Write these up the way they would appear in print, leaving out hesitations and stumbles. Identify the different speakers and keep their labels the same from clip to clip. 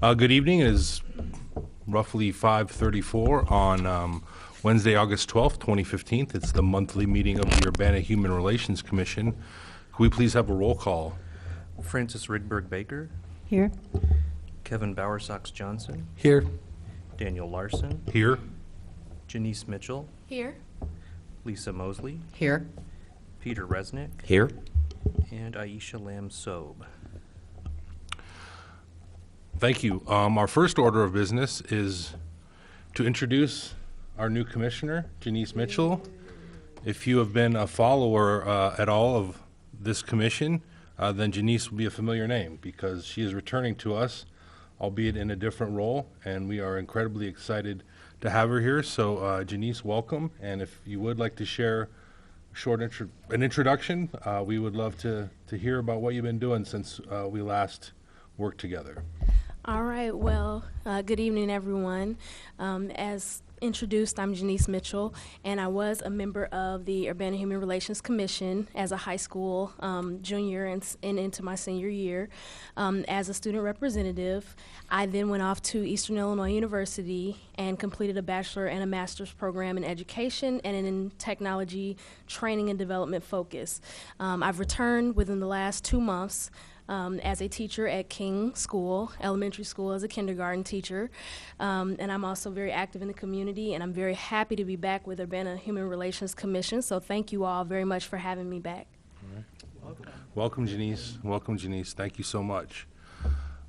Speaker 1: Good evening. It is roughly 5:34 on Wednesday, August 12th, 2015. It's the monthly meeting of the Urbana Human Relations Commission. Could we please have a roll call?
Speaker 2: Francis Rydberg Baker,
Speaker 3: Here.
Speaker 2: Kevin Bowersox Johnson,
Speaker 4: Here.
Speaker 2: Daniel Larson,
Speaker 1: Here.
Speaker 2: Janice Mitchell,
Speaker 5: Here.
Speaker 2: Lisa Mosley,
Speaker 3: Here.
Speaker 2: Peter Resnick,
Speaker 4: Here.
Speaker 2: and Aisha Lam Sobe.
Speaker 1: Thank you. Our first order of business is to introduce our new commissioner, Janice Mitchell. If you have been a follower at all of this commission, then Janice will be a familiar name because she is returning to us, albeit in a different role, and we are incredibly excited to have her here. So, Janice, welcome, and if you would like to share an introduction, we would love to hear about what you've been doing since we last worked together.
Speaker 5: All right. Well, good evening, everyone. As introduced, I'm Janice Mitchell, and I was a member of the Urbana Human Relations Commission as a high school junior and into my senior year. As a student representative, I then went off to Eastern Illinois University and completed a bachelor and a master's program in education and in technology training and development focus. I've returned within the last 2 months as a teacher at King School, elementary school, as a kindergarten teacher. And I'm also very active in the community, and I'm very happy to be back with Urbana Human Relations Commission. So thank you all very much for having me back.
Speaker 1: All right. Welcome, Janice. Welcome, Janice. Thank you so much.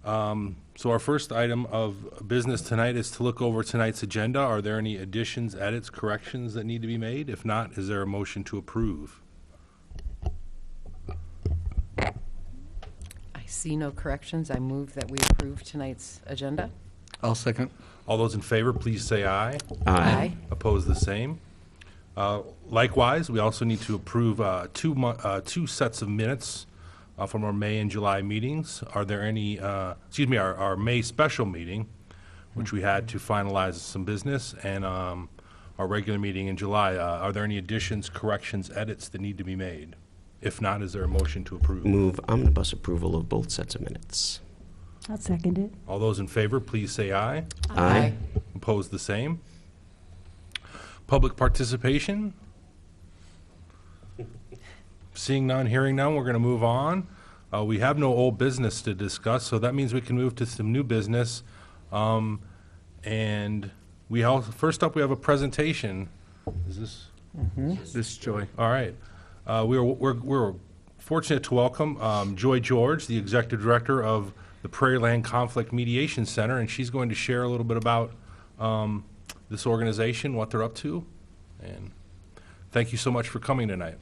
Speaker 1: So our first item of business tonight is to look over tonight's agenda. Are there any additions, edits, corrections that need to be made? If not, is there a motion to approve?
Speaker 3: I see no corrections. I move that we approve tonight's agenda.
Speaker 4: I'll second.
Speaker 1: All those in favor, please say aye.
Speaker 3: Aye.
Speaker 1: Opposed, the same. Likewise, we also need to approve two sets of minutes from our May and July meetings. Are there any, our May special meeting, which we had to finalize some business, and our regular meeting in July. Are there any additions, corrections, edits that need to be made? If not, is there a motion to approve?
Speaker 6: Move omnibus approval of both sets of minutes.
Speaker 3: I'll second it.
Speaker 1: All those in favor, please say aye.
Speaker 6: Aye.
Speaker 1: Opposed, the same. Public participation? Seeing none, hearing none, we're going to move on. We have no old business to discuss, so that means we can move to some new business. And first up, we have a presentation. Is this?
Speaker 4: This is Joy.
Speaker 1: All right. We're fortunate to welcome Joy George, the Executive Director of the Prairie Land Conflict Mediation Center, and she's going to share a little bit about this organization, what they're up to. And thank you so much for coming tonight.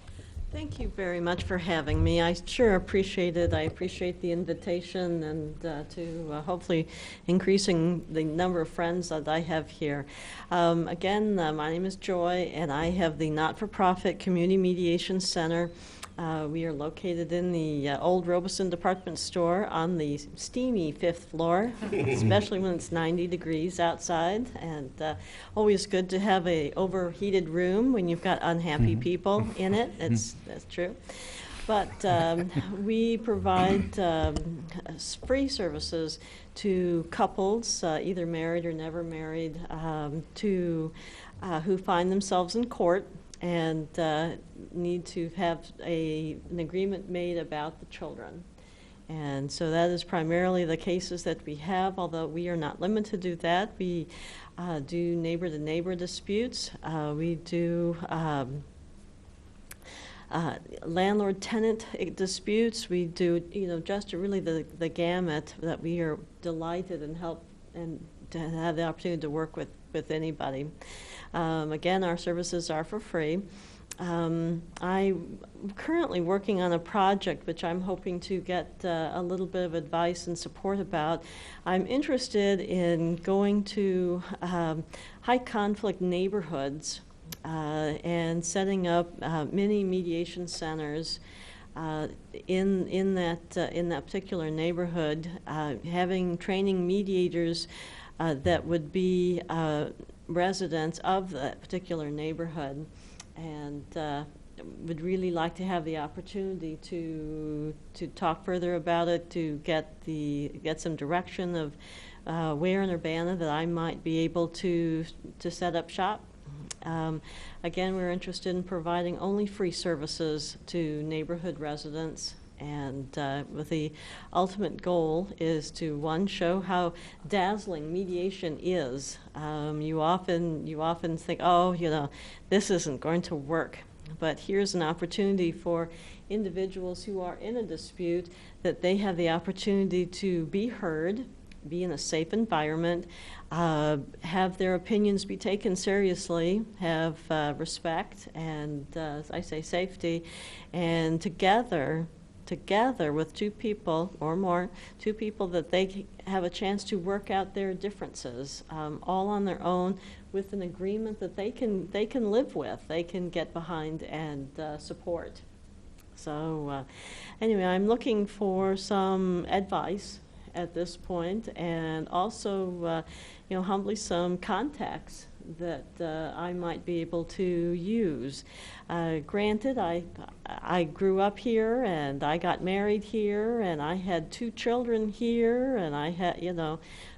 Speaker 7: Thank you very much for having me. I sure appreciate it. I appreciate the invitation and to hopefully increasing the number of friends that I have here. Again, my name is Joy, and I have the not-for-profit Community Mediation Center. We are located in the old Robeson department store on the steamy 5th floor, especially when it's 90 degrees outside, and always good to have a overheated room when you've got unhappy people in it. That's true. But we provide free services to couples, either married or never married, who find themselves in court and need to have an agreement made about the children. And so that is primarily the cases that we have, although we are not limited to that. We do neighbor-to-neighbor disputes. We do landlord-tenant disputes. We do, just really the gamut that we are delighted and help and to have the opportunity to work with anybody. Again, our services are for free. I'm currently working on a project which I'm hoping to get a little bit of advice and support about. I'm interested in going to high conflict neighborhoods and setting up mini mediation centers in that particular neighborhood, having training mediators that would be residents of that particular neighborhood, and would really like to have the opportunity to talk further about it, to get some direction of where in Urbana that I might be able to set up shop. Again, we're interested in providing only free services to neighborhood residents, and with the ultimate goal is to, one, show how dazzling mediation is. You often think, oh, this isn't going to work. But here's an opportunity for individuals who are in a dispute that they have the opportunity to be heard, be in a safe environment, have their opinions be taken seriously, have respect, and, as I say, safety, and together with two people or more, two people, that they have a chance to work out their differences, all on their own, with an agreement that they can live with, they can get behind and support. So anyway, I'm looking for some advice at this point, and also humbly some contacts that I might be able to use. Granted, I grew up here, and I got married here, and I had 2 children here, and I had,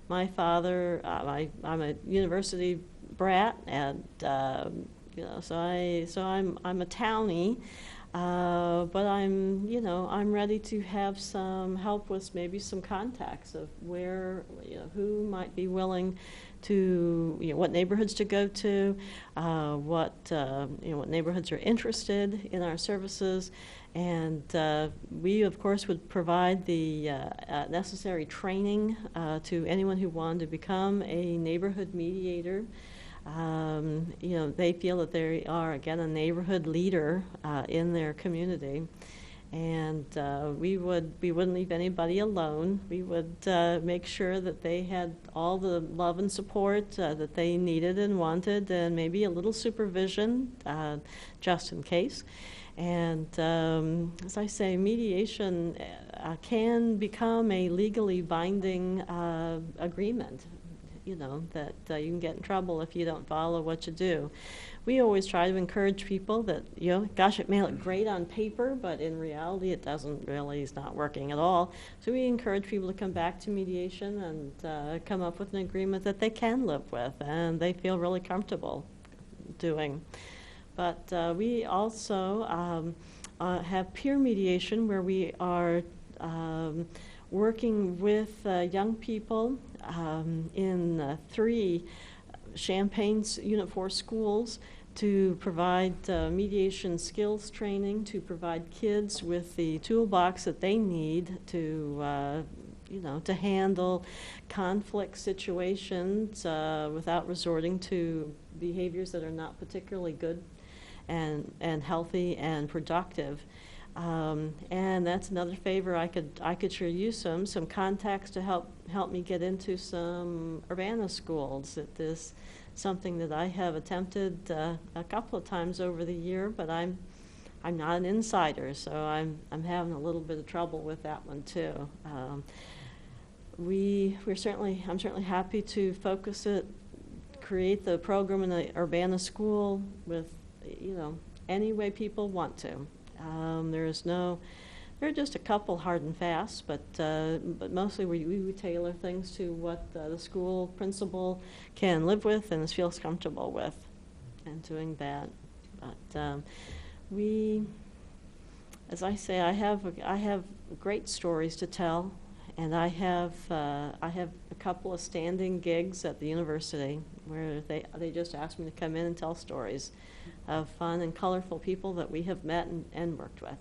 Speaker 7: my father, I'm a university brat, and so I'm a townie. But I'm ready to have some help with maybe some contacts of where, who might be willing to, what neighborhoods to go to, what neighborhoods are interested in our services, and we, of course, would provide the necessary training to anyone who wanted to become a neighborhood mediator. They feel that they are, again, a neighborhood leader in their community, and we wouldn't leave anybody alone. We would make sure that they had all the love and support that they needed and wanted, and maybe a little supervision just in case. And as I say, mediation can become a legally binding agreement. That you can get in trouble if you don't follow what you do. We always try to encourage people that, gosh, it may look great on paper, but in reality it doesn't really, it's not working at all. So we encourage people to come back to mediation and come up with an agreement that they can live with and they feel really comfortable doing. But we also have peer mediation, where we are working with young people in 3 Champaign Unit 4 schools to provide mediation skills training, to provide kids with the toolbox that they need to to handle conflict situations without resorting to behaviors that are not particularly good and healthy and productive. And that's another favor. I could sure use some contacts to help me get into some Urbana schools. It is something that I have attempted a couple of times over the year, but I'm not an insider, so I'm having a little bit of trouble with that one too. I'm certainly happy to focus it, create the program in the Urbana school with any way people want to. There are just a couple hard and fast, but mostly we tailor things to what the school principal can live with and feels comfortable with, and doing that. But as I say, I have great stories to tell, and I have a couple of standing gigs at the university where they just asked me to come in and tell stories of fun and colorful people that we have met and worked with.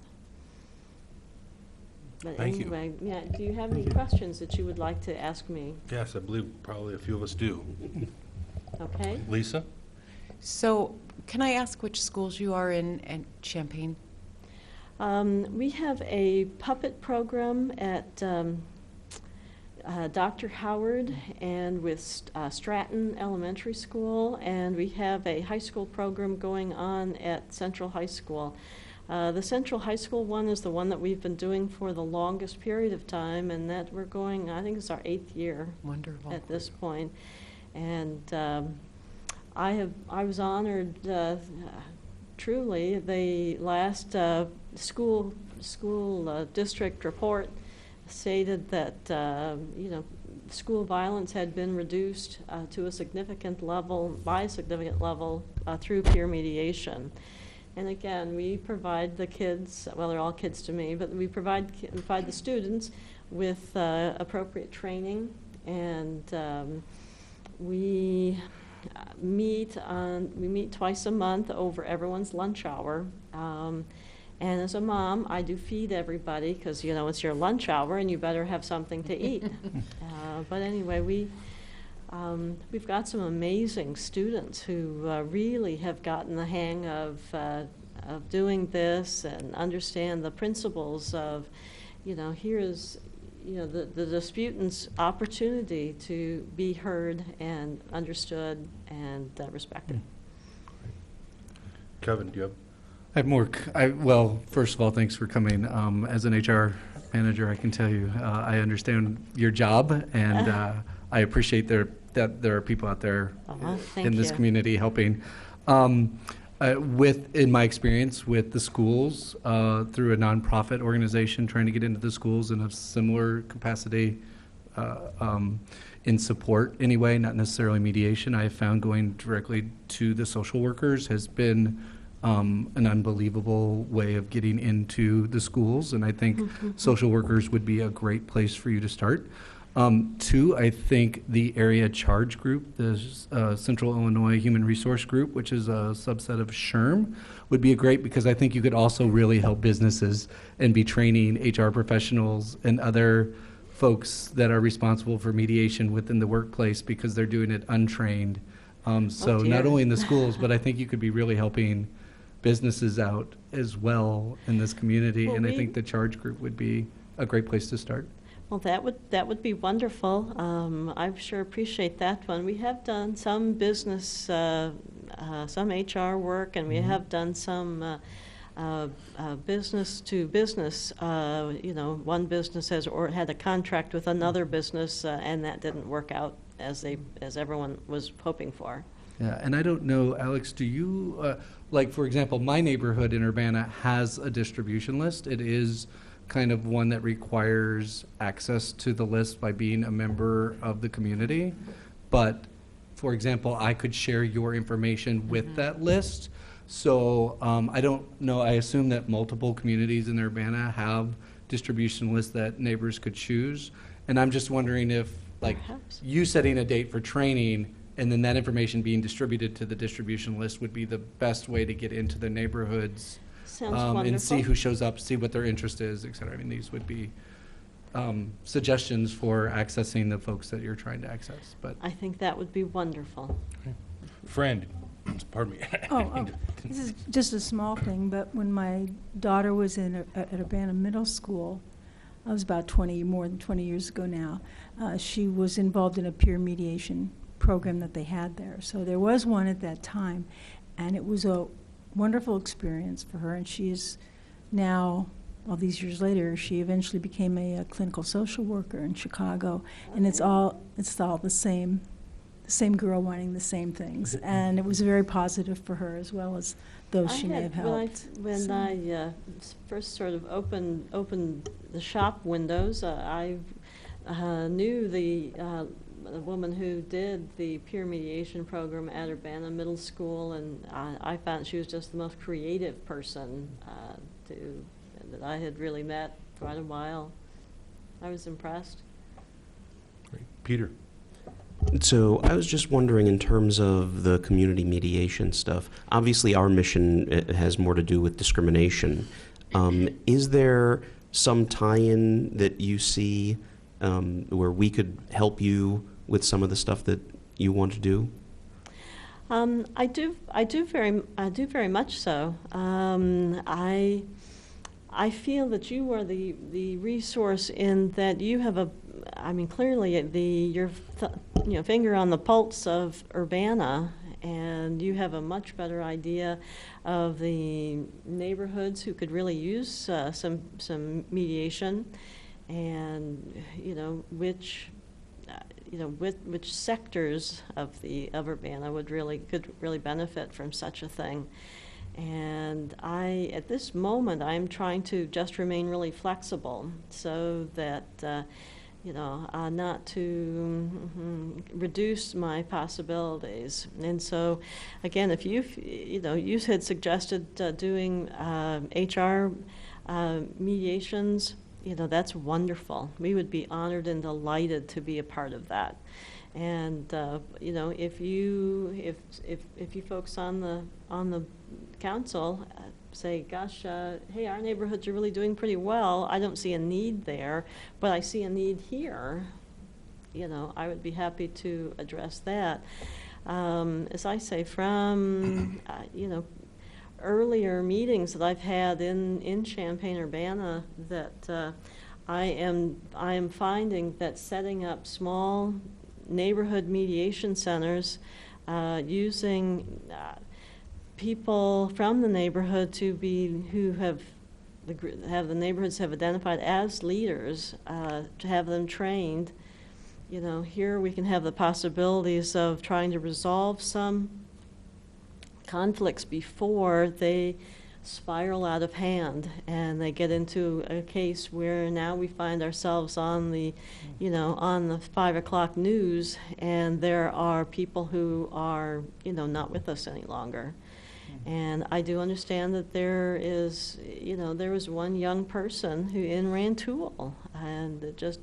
Speaker 7: But
Speaker 1: Thank you.
Speaker 7: anyway, yeah, do you have any questions that you would like to ask me?
Speaker 1: Yes, I believe probably a few of us do.
Speaker 7: Okay.
Speaker 1: Lisa?
Speaker 3: So can I ask which schools you are in Champaign?
Speaker 7: We have a puppet program at Dr. Howard and with Stratton Elementary School, and we have a high school program going on at Central High School. The Central High School one is the one that we've been doing for the longest period of time, and that we're going, I think it's our 8th year.
Speaker 3: Wonderful.
Speaker 7: At this point. And I was honored truly, the last school district report stated that, school violence had been reduced to a significant level, by a significant level, through peer mediation. And again, we provide the kids, well, they're all kids to me, but we provide the students with appropriate training, and we meet twice a month over everyone's lunch hour. And as a mom, I do feed everybody because, it's your lunch hour and you better have something to eat. But anyway, we've got some amazing students who really have gotten the hang of doing this and understand the principles of, here is, the disputant's opportunity to be heard and understood and respected.
Speaker 1: Kevin, do you have?
Speaker 4: I have more. Well, first of all, thanks for coming. As an HR manager, I can tell you I understand your job, and I appreciate that there are people out there
Speaker 7: Thank
Speaker 4: in this
Speaker 7: you.
Speaker 4: community helping. In my experience with the schools, through a nonprofit organization trying to get into the schools in a similar capacity, in support anyway, not necessarily mediation, I have found going directly to the social workers has been an unbelievable way of getting into the schools, and I think social workers would be a great place for you to start. Two, I think the area charge group, the Central Illinois Human Resource Group, which is a subset of SHRM, would be great because I think you could also really help businesses and be training HR professionals and other folks that are responsible for mediation within the workplace because they're doing it untrained. So
Speaker 7: dear.
Speaker 4: not only in the schools, but I think you could be really helping businesses out as well in this community,
Speaker 7: Well,
Speaker 4: and I think the charge group would be a great place to start.
Speaker 7: Well, that would be wonderful. I sure appreciate that one. We have done some business, some HR work, and we have done some business to business. One business had a contract with another business, and that didn't work out as everyone was hoping for.
Speaker 4: Yeah, and I don't know, Alex, do you, like, for example, my neighborhood in Urbana has a distribution list. It is kind of one that requires access to the list by being a member of the community. But, for example, I could share your information with that list. So I don't know, I assume that multiple communities in Urbana have distribution lists that neighbors could choose. And I'm just wondering if, like,
Speaker 7: Perhaps.
Speaker 4: you setting a date for training and then that information being distributed to the distribution list would be the best way to get into the neighborhoods.
Speaker 7: Sounds wonderful.
Speaker 4: And see who shows up, see what their interest is, et cetera. I mean, these would be suggestions for accessing the folks that you're trying to access. But
Speaker 7: I think that would be wonderful.
Speaker 1: Friend, pardon me.
Speaker 8: Oh, this is just a small thing, but when my daughter was at Urbana Middle School, I was about more than 20 years ago now, she was involved in a peer mediation program that they had there. So there was one at that time, and it was a wonderful experience for her, and she is now, all these years later, she eventually became a clinical social worker in Chicago, and it's all the same girl wanting the same things, and it was very positive for her as well as those she may have helped.
Speaker 7: When I first sort of opened the shop windows, I knew the woman who did the peer mediation program at Urbana Middle School, and I found she was just the most creative person that I had really met for quite a while. I was impressed.
Speaker 1: Great. Peter.
Speaker 6: So I was just wondering, in terms of the community mediation stuff, obviously our mission has more to do with discrimination. Is there some tie-in that you see where we could help you with some of the stuff that you want to do?
Speaker 7: I do very much so. I feel that you are the resource in that you have clearly your finger on the pulse of Urbana, and you have a much better idea of the neighborhoods who could really use some mediation, and which sectors of Urbana could really benefit from such a thing. And at this moment, I'm trying to just remain really flexible so that, not to reduce my possibilities. And so, again, if you had suggested doing HR mediations, that's wonderful. We would be honored and delighted to be a part of that. And if you folks on the council say, gosh, hey, our neighborhoods are really doing pretty well. I don't see a need there, but I see a need here. I would be happy to address that. As I say, from earlier meetings that I've had in Champaign-Urbana, that I am finding that setting up small neighborhood mediation centers, using people from the neighborhood who have the neighborhoods have identified as leaders, to have them trained. Here we can have the possibilities of trying to resolve some conflicts before they spiral out of hand and they get into a case where now we find ourselves on the 5 o'clock news, and there are people who are not with us any longer. And I do understand that there was one young person who in Rantoul, and it just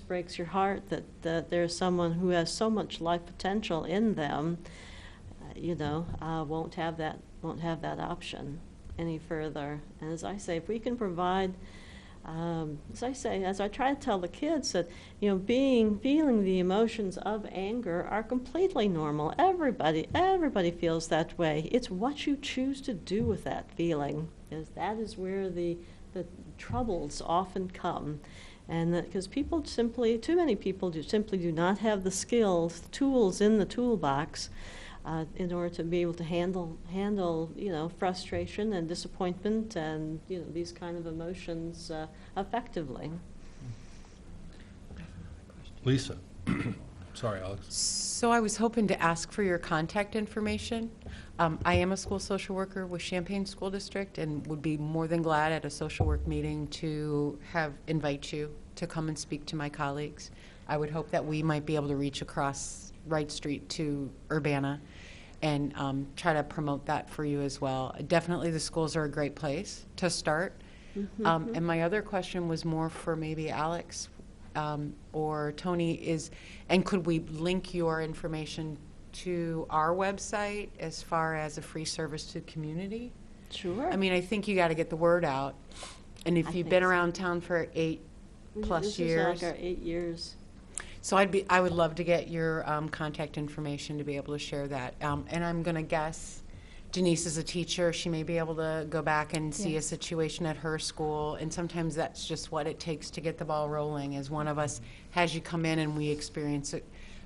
Speaker 7: breaks your heart that there's someone who has so much life potential in them, won't have that option any further. And as I say, if we can provide, as I try to tell the kids that, feeling the emotions of anger are completely normal. Everybody feels that way. It's what you choose to do with that feeling. That is where the troubles often come. And because too many people simply do not have the skills, tools in the toolbox, in order to be able to handle frustration and disappointment and these kind of emotions effectively.
Speaker 1: Lisa. Sorry, Alex.
Speaker 3: So I was hoping to ask for your contact information. I am a school social worker with Champaign School District and would be more than glad at a social work meeting to invite you to come and speak to my colleagues. I would hope that we might be able to reach across Wright Street to Urbana and try to promote that for you as well. Definitely the schools are a great place to start. Mm-hmm. And my other question was more for maybe Alex or Tony and could we link your information to our website as far as a free service to the community?
Speaker 7: Sure.
Speaker 3: I mean, I think you got to get the word out. And if you've been around town for 8+
Speaker 7: this
Speaker 3: years.
Speaker 7: is like our 8 years.
Speaker 3: So I would love to get your contact information to be able to share that. And I'm going to guess Janice is a teacher. She may be able to go back and see a situation at her school. And sometimes that's just what it takes to get the ball rolling, is one of us has you come in and we experience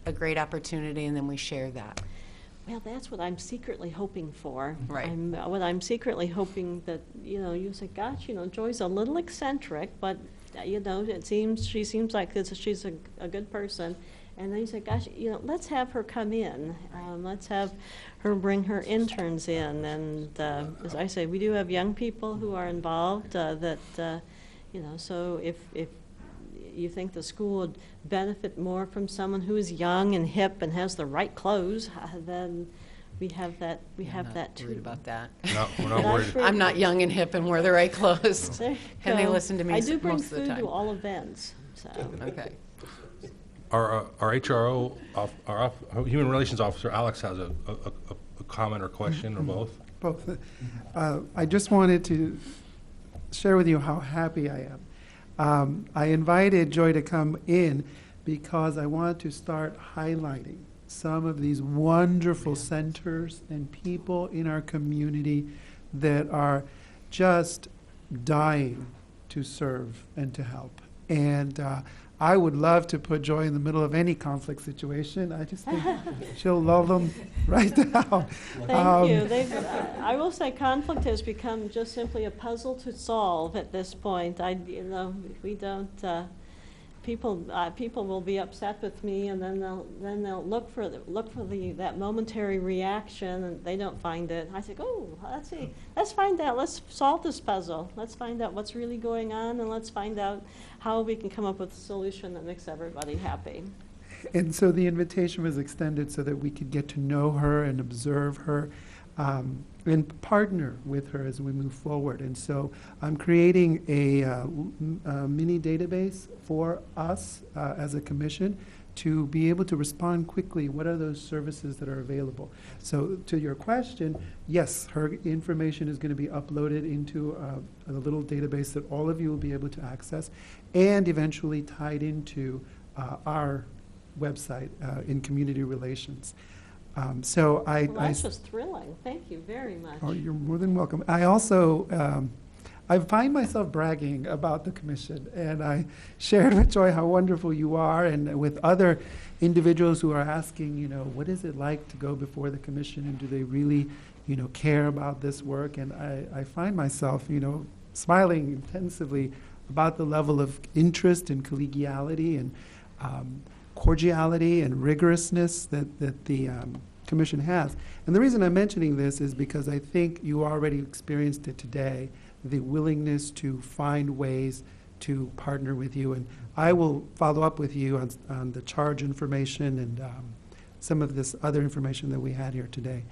Speaker 3: a great opportunity and then we share that.
Speaker 7: Well, that's what I'm secretly hoping for.
Speaker 3: Right.
Speaker 7: I'm secretly hoping that, you say, gosh, Joy's a little eccentric, but she seems like she's a good person. And then you say, gosh, let's have her come in. Let's have her bring her interns in. And as I say, we do have young people who are involved so if you think the school would benefit more from someone who is young and hip and has the right clothes, then we have that. We have that too.
Speaker 3: Worried about that.
Speaker 1: No, we're not worried.
Speaker 3: I'm not young and hip and wear the right clothes.
Speaker 7: There you
Speaker 3: And they
Speaker 7: go.
Speaker 3: listen to me
Speaker 7: I do bring
Speaker 3: most of the
Speaker 7: food
Speaker 3: time.
Speaker 7: to all events. So.
Speaker 3: Okay.
Speaker 1: Our HRO, our Human Relations Officer, Alex, has a comment or question, or both.
Speaker 9: Both. I just wanted to share with you how happy I am. I invited Joy to come in because I wanted to start highlighting some of these wonderful centers and people in our community that are just dying to serve and to help. And I would love to put Joy in the middle of any conflict situation. I just think she'll love them right down.
Speaker 7: Thank you. I will say conflict has become just simply a puzzle to solve at this point. We don't, people will be upset with me, and then they'll look for that momentary reaction, and they don't find it. I say, oh, let's see, let's find out, let's solve this puzzle. Let's find out what's really going on, and let's find out how we can come up with a solution that makes everybody happy.
Speaker 9: And so the invitation was extended so that we could get to know her and observe her, and partner with her as we move forward. And so I'm creating a mini database for us as a commission to be able to respond quickly. What are those services that are available? So to your question, yes, her information is going to be uploaded into a little database that all of you will be able to access, and eventually tied into our website in community relations. So
Speaker 7: Well, that's just thrilling. Thank you very much.
Speaker 9: Oh, you're more than welcome. I also, I find myself bragging about the commission, and I shared with Joy how wonderful you are, and with other individuals who are asking, you know, what is it like to go before the commission, and do they really, you know, care about this work? And I find myself, you know, smiling intensively about the level of interest and collegiality and cordiality and rigorousness that the commission has. And the reason I'm mentioning this is because I think you already experienced it today, the willingness to find ways to partner with you. And I will follow up with you on the charge information and some of this other information that we had here today.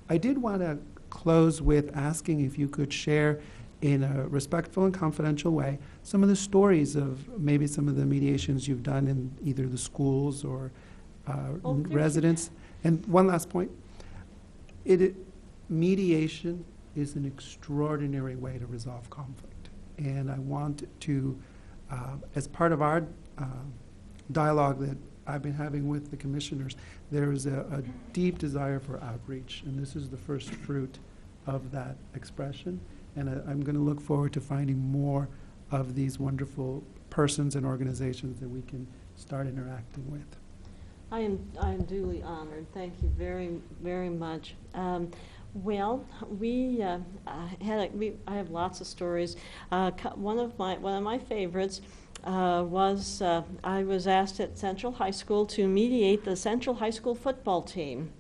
Speaker 9: I did want to close with asking if you could share in a respectful and confidential way some of the stories of maybe some of the mediations you've done in either the schools or residents. And one last point, mediation is an extraordinary way to resolve conflict. And I want to, as part of our dialogue that I've been having with the commissioners, there is a deep desire for outreach, and this is the first fruit of that expression. And I'm going to look forward to finding more of these wonderful persons and organizations that we can start interacting with.
Speaker 7: I am duly honored. Thank you very, very much. Well, I have lots of stories. One of my favorites was I was asked at Central High School to mediate the Central High School football team.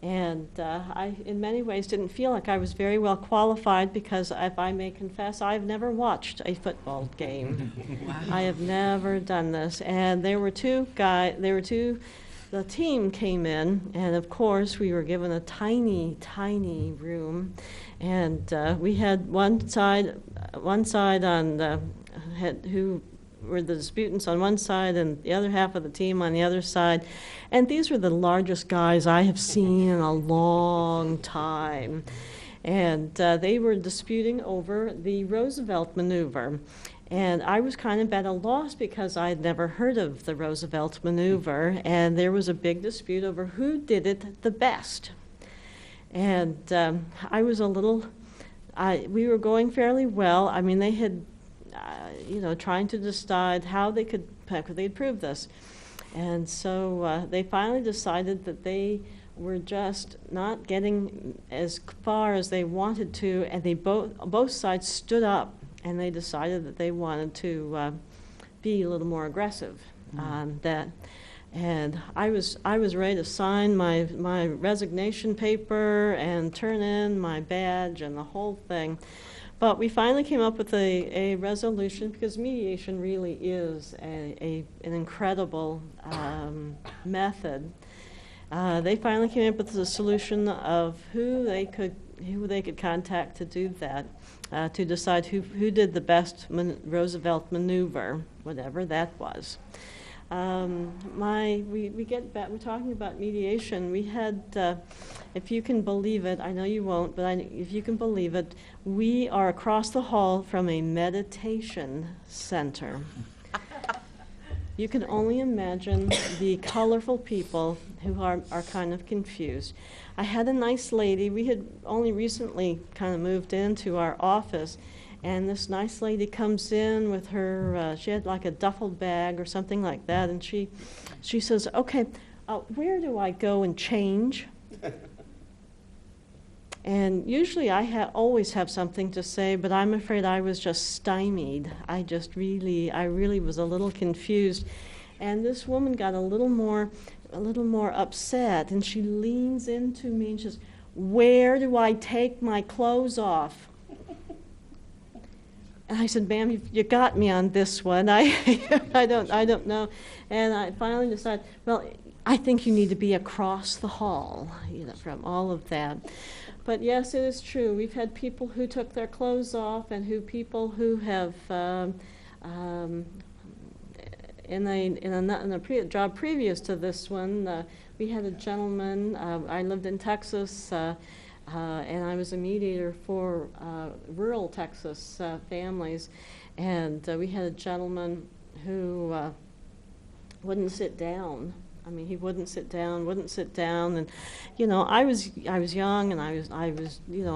Speaker 7: And I, in many ways, didn't feel like I was very well qualified because, if I may confess, I've never watched a football game. Wow. I have never done this. And there were two, the team came in, and of course, we were given a tiny, tiny room. And we had one side on who were the disputants on one side and the other half of the team on the other side. And these were the largest guys I have seen in a long time. And they were disputing over the Roosevelt maneuver. And I was kind of at a loss because I had never heard of the Roosevelt maneuver. And there was a big dispute over who did it the best. And I was a little, we were going fairly well. I mean, they had trying to decide how they could prove this. And so they finally decided that they were just not getting as far as they wanted to, and they both sides stood up, and they decided that they wanted to be a little more aggressive on that. And I was ready to sign my resignation paper and turn in my badge and the whole thing. But we finally came up with a resolution, because mediation really is an incredible method. They finally came up with a solution of who they could contact to do that, to decide who did the best Roosevelt maneuver, whatever that was. We get back, we're talking about mediation. We had, if you can believe it, I know you won't, but if you can believe it, we are across the hall from a meditation center. You can only imagine the colorful people who are kind of confused. I had a nice lady, we had only recently kind of moved into our office, and this nice lady comes in with her, she had like a duffel bag or something like that, and she says, okay, where do I go and change? And usually I always have something to say, but I'm afraid I was just stymied. I really was a little confused. And this woman got a little more upset, and she leans into me and she says, "Where do I take my clothes off?" And I said, "Ma'am, you got me on this one. I don't know." And I finally decided, well, I think you need to be across the hall, from all of that. But yes, it is true. We've had people who took their clothes off, and people who have, in a job previous to this one, we had a gentleman. I lived in Texas. And I was a mediator for rural Texas families, and we had a gentleman who wouldn't sit down. I mean, he wouldn't sit down, and I was young, and I was I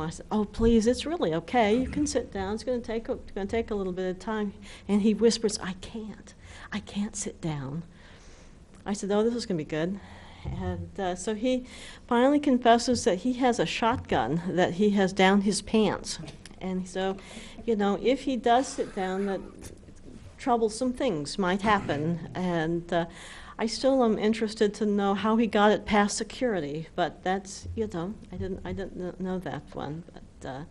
Speaker 7: said, "Oh, please, it's really okay. You can sit down. It's going to take a little bit of time." And he whispers, I can't sit down." I said, "Oh, this is going to be good." And so he finally confesses that he has a shotgun that he has down his pants. And so, if he does sit down, that troublesome things might happen. And I still am interested to know how he got it past security. But that's, I didn't know that one. But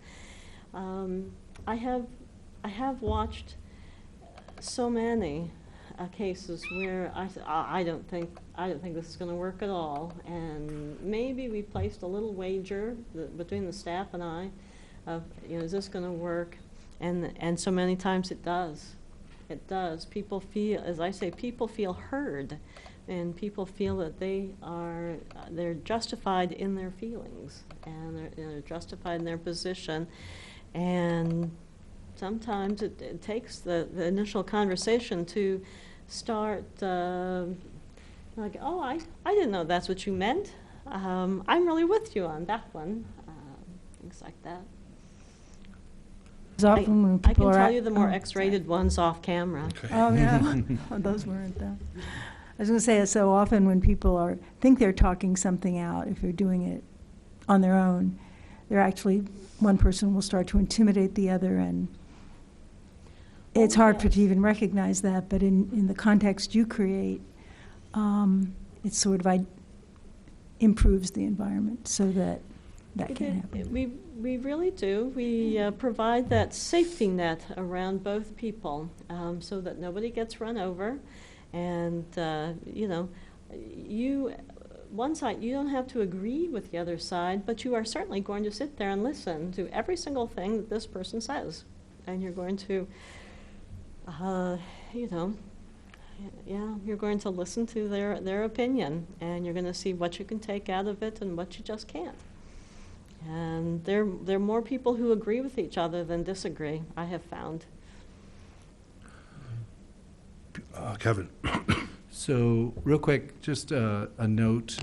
Speaker 7: I have watched so many cases where I don't think this is going to work at all, and maybe we placed a little wager between the staff and I of, is this going to work? And so many times it does. It does. People feel, as I say, people feel heard, and people feel that they're justified in their feelings, and they're justified in their position, and sometimes it takes the initial conversation to start like, "Oh, I didn't know that's what you meant. I'm really with you on that one." Things like that.
Speaker 8: Often when
Speaker 7: I
Speaker 8: people
Speaker 7: can
Speaker 8: are
Speaker 7: tell
Speaker 8: at-
Speaker 7: you the more
Speaker 8: oh,
Speaker 7: X-rated ones off camera.
Speaker 8: Oh, yeah. Oh, those weren't that. I was going to say, so often when people think they're talking something out, if they're doing it on their own, they're actually, one person will start to intimidate the other, and it's hard to even recognize that, but in the context you create, it sort of improves the environment so that can't happen.
Speaker 7: We really do. We provide that safety net around both people, so that nobody gets run over, and one side, you don't have to agree with the other side, but you are certainly going to sit there and listen to every single thing that this person says, and you're going to you're going to listen to their opinion, and you're going to see what you can take out of it and what you just can't. And there are more people who agree with each other than disagree, I have found.
Speaker 1: Kevin.
Speaker 4: So real quick, just a note.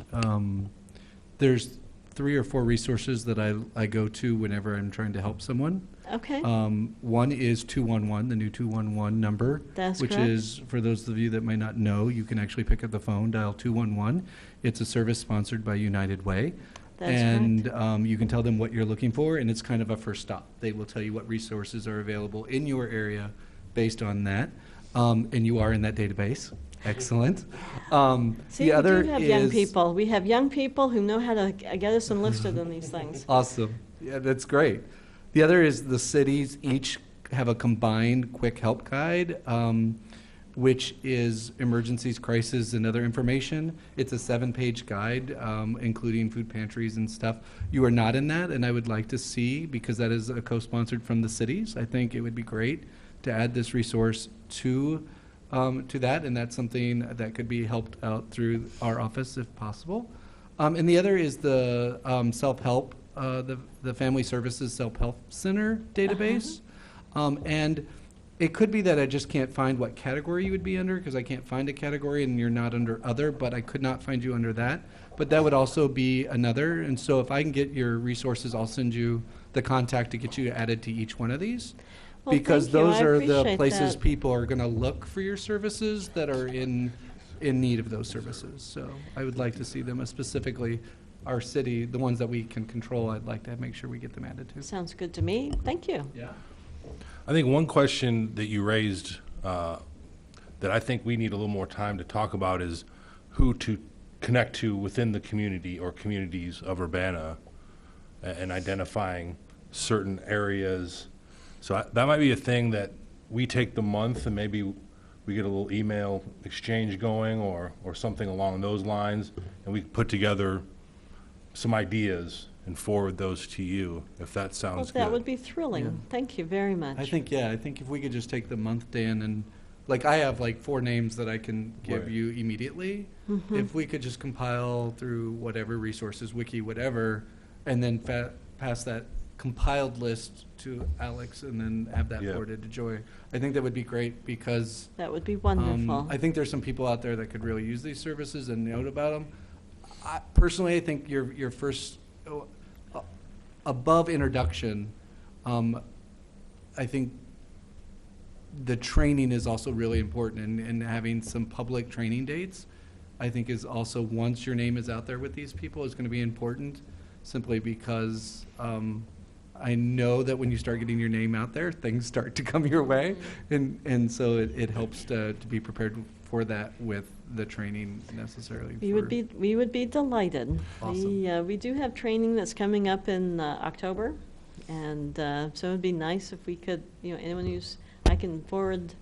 Speaker 4: There's 3 or 4 resources that I go to whenever I'm trying to help someone.
Speaker 7: Okay.
Speaker 4: One is 211, the new 211 number.
Speaker 7: That's
Speaker 4: which
Speaker 7: correct.
Speaker 4: is, for those of you that might not know, you can actually pick up the phone, dial 211. It's a service sponsored by United Way.
Speaker 7: That's
Speaker 4: and
Speaker 7: right.
Speaker 4: You can tell them what you're looking for, and it's kind of a first stop. They will tell you what resources are available in your area based on that. And you are in that database.
Speaker 7: See,
Speaker 4: Excellent. The other
Speaker 7: we do have
Speaker 4: is
Speaker 7: young people. We have young people who know how to get us enlisted in these things.
Speaker 4: Awesome. Yeah, that's great. The other is the cities each have a combined quick help guide, which is emergencies, crisis, and other information. It's a 7-page guide, including food pantries and stuff. You are not in that, and I would like to see, because that is co-sponsored from the cities, I think it would be great to add this resource to that, and that's something that could be helped out through our office if possible. And the other is the self-help, the Family Services Self-Help Center database. And it could be that I just can't find what category you would be under, because I can't find a category and you're not under other, but I could not find you under that. But that would also be another. And so if I can get your resources, I'll send you the contact to get you added to each one of these.
Speaker 7: Well,
Speaker 4: Because
Speaker 7: thank you.
Speaker 4: those
Speaker 7: I
Speaker 4: are the
Speaker 7: appreciate
Speaker 4: places
Speaker 7: that.
Speaker 4: people are going to look for your services that are in need of those services. So I would like to see them specifically our city, the ones that we can control, I'd like to make sure we get them added to.
Speaker 7: Sounds good to me. Thank you.
Speaker 4: Yeah.
Speaker 1: I think one question that you raised that I think we need a little more time to talk about is who to connect to within the community or communities of Urbana and identifying certain areas. So that might be a thing that we take the month and maybe we get a little email exchange going or something along those lines, and we put together some ideas and forward those to you, if that
Speaker 7: Well,
Speaker 1: sounds good.
Speaker 7: that would be thrilling.
Speaker 4: Yeah.
Speaker 7: Thank you very much.
Speaker 4: I think if we could just take the month, Dan, and, like, I have like 4 names that I can give
Speaker 1: Right.
Speaker 4: you immediately.
Speaker 7: Mhm.
Speaker 4: If we could just compile through whatever resources, wiki, whatever, and then pass that compiled list to Alex and then have that
Speaker 1: Yeah.
Speaker 4: forwarded to Joy, I think that would be great because
Speaker 7: That would be wonderful.
Speaker 4: I think there's some people out there that could really use these services and note about them. Personally, I think your first above introduction, I think the training is also really important, and having some public training dates, I think is also, once your name is out there with these people, is going to be important, simply because I know that when you start getting your name out there, things start to come your way, and so it helps to be prepared for that with the training necessarily.
Speaker 7: We would be delighted.
Speaker 4: Awesome.
Speaker 7: We do have training that's coming up in October, and so it'd be nice if we could, anyone who's, I can forward,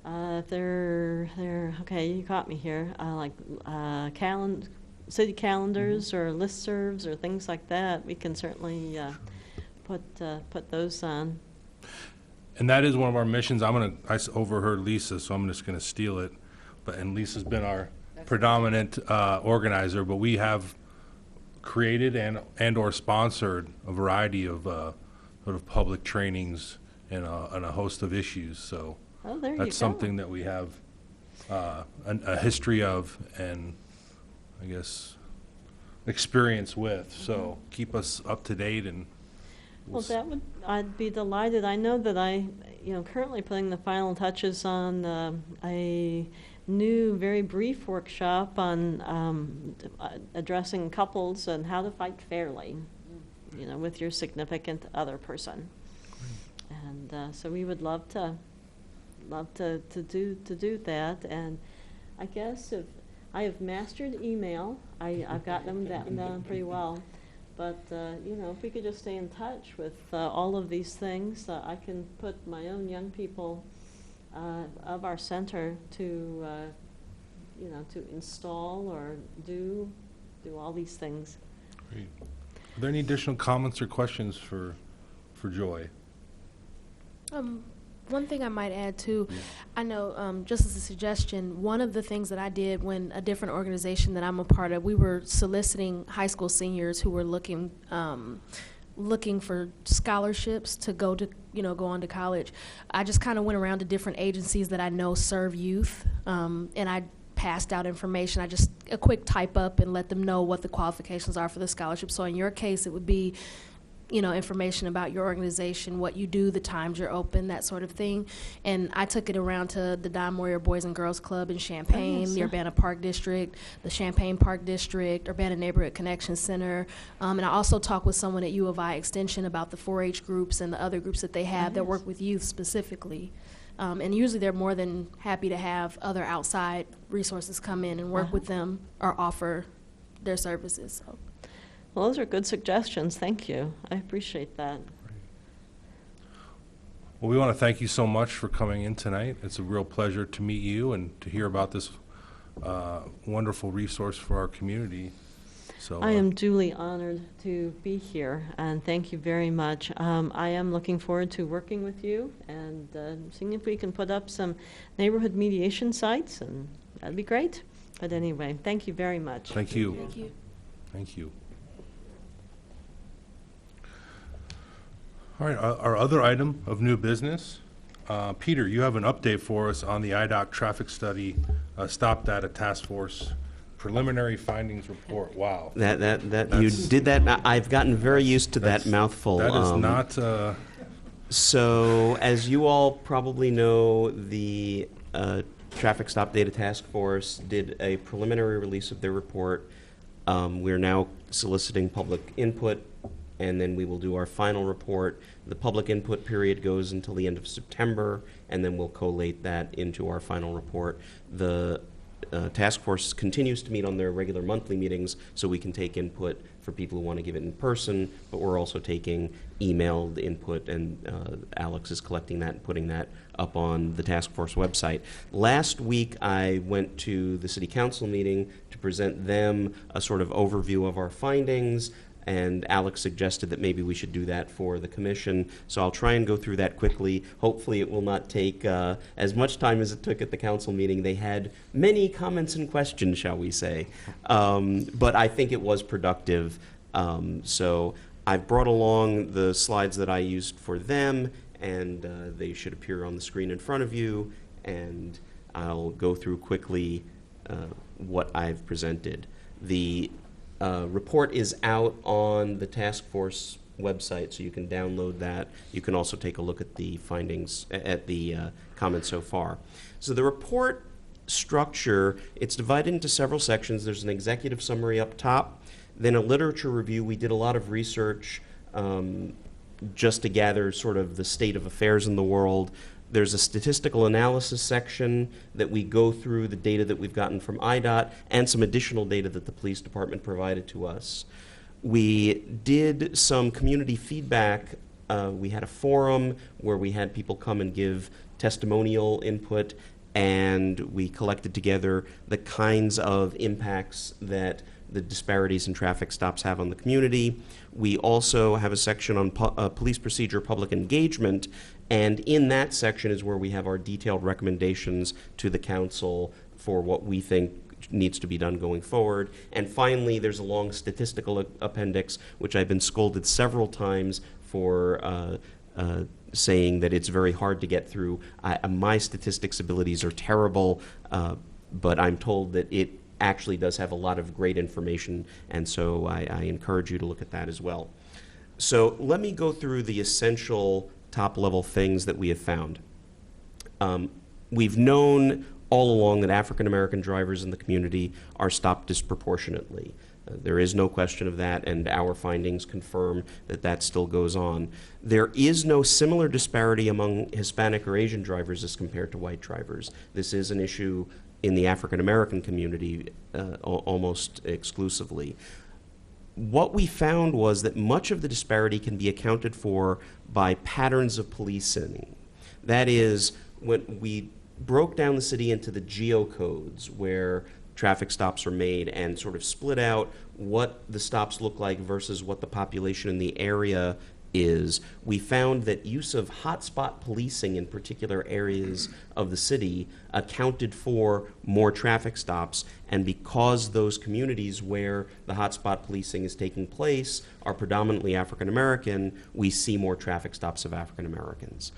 Speaker 7: if they're, okay, you caught me here, city calendars or listservs or things like that, we can certainly put those on.
Speaker 1: And that is one of our missions. I overheard Lisa, so I'm just gonna steal it. And Lisa's been our predominant organizer, but we have created and or sponsored a variety of sort of public trainings and a host of issues. So
Speaker 7: Oh, there you go.
Speaker 1: that's something that we have a history of and I guess experience with. So keep us up to date and
Speaker 7: Well, I'd be delighted. I know that currently putting the final touches on a new, very brief workshop on addressing couples and how to fight fairly, with your significant other person. And so we would love to do that. And I guess if I have mastered email, I've got them down pretty well. But, if we could just stay in touch with all of these things, I can put my own young people of our center to install or do all these things.
Speaker 1: great. Are there any additional comments or questions for Joy?
Speaker 5: One thing I might add too, I know, just as a suggestion, one of the things that I did when a different organization that I'm a part of, we were soliciting high school seniors who were looking for scholarships to go on to college. I just kind of went around to different agencies that I know serve youth, and I passed out information. I just a quick type up and let them know what the qualifications are for the scholarship. So in your case, it would be information about your organization, what you do, the times you're open, that sort of thing. And I took it around to the Don Moyer Boys and Girls Club in Champaign, the Urbana Park District, the Champaign Park District, Urbana Neighborhood Connection Center. And I also talked with someone at U of I Extension about the 4-H groups and the other groups that they have that work with youth specifically. And usually they're more than happy to have other outside resources come in and work with them or offer their services. So.
Speaker 7: Well, those are good suggestions. Thank you. I appreciate that.
Speaker 1: Well, we want to thank you so much for coming in tonight. It's a real pleasure to meet you and to hear about this wonderful resource for our community. So
Speaker 7: I am duly honored to be here, and thank you very much. I am looking forward to working with you and seeing if we can put up some neighborhood mediation sites, and that'd be great. But anyway, thank you very much.
Speaker 1: Thank you.
Speaker 5: Thank you.
Speaker 1: Thank you. All right, our other item of new business, Peter, you have an update for us on the IDOT traffic study stop data task force preliminary findings report. Wow.
Speaker 6: That you did that. I've gotten very used to that mouthful.
Speaker 1: That is not.
Speaker 6: So, as you all probably know, the Traffic Stop Data Task Force did a preliminary release of their report We're now soliciting public input, and then we will do our final report. The public input period goes until the end of September, and then we'll collate that into our final report. The task force continues to meet on their regular monthly meetings, so we can take input for people who want to give it in person, but we're also taking emailed input, and Alex is collecting that and putting that up on the task force website. Last week, I went to the city council meeting to present them a sort of overview of our findings, and Alex suggested that maybe we should do that for the commission. So I'll try and go through that quickly. Hopefully it will not take as much time as it took at the council meeting. They had many comments and questions, shall we say. But I think it was productive. So I've brought along the slides that I used for them, and they should appear on the screen in front of you. And I'll go through quickly what I've presented. The report is out on the task force website, so you can download that. You can also take a look at the findings, at the comments so far. So the report structure, it's divided into several sections. There's an executive summary up top, then a literature review. We did a lot of research just to gather sort of the state of affairs in the world. There's a statistical analysis section that we go through the data that we've gotten from IDOT and some additional data that the police department provided to us. We did some community feedback. We had a forum where we had people come and give testimonial input, and we collected together the kinds of impacts that the disparities in traffic stops have on the community. We also have a section on police procedure, public engagement, and in that section is where we have our detailed recommendations to the council for what we think needs to be done going forward. And finally, there's a long statistical appendix, which I've been scolded several times for saying that it's very hard to get through. My statistics abilities are terrible, but I'm told that it actually does have a lot of great information, and so I encourage you to look at that as well. So let me go through the essential top-level things that we have found. We've known all along that African American drivers in the community are stopped disproportionately. There is no question of that, and our findings confirm that that still goes on. There is no similar disparity among Hispanic or Asian drivers as compared to white drivers. This is an issue in the African American community almost exclusively. What we found was that much of the disparity can be accounted for by patterns of policing. That is, when we broke down the city into the geocodes where traffic stops are made and sort of split out what the stops look like versus what the population in the area is, we found that use of hotspot policing in particular areas of the city accounted for more traffic stops, and because those communities where the hotspot policing is taking place are predominantly African American, we see more traffic stops of African Americans.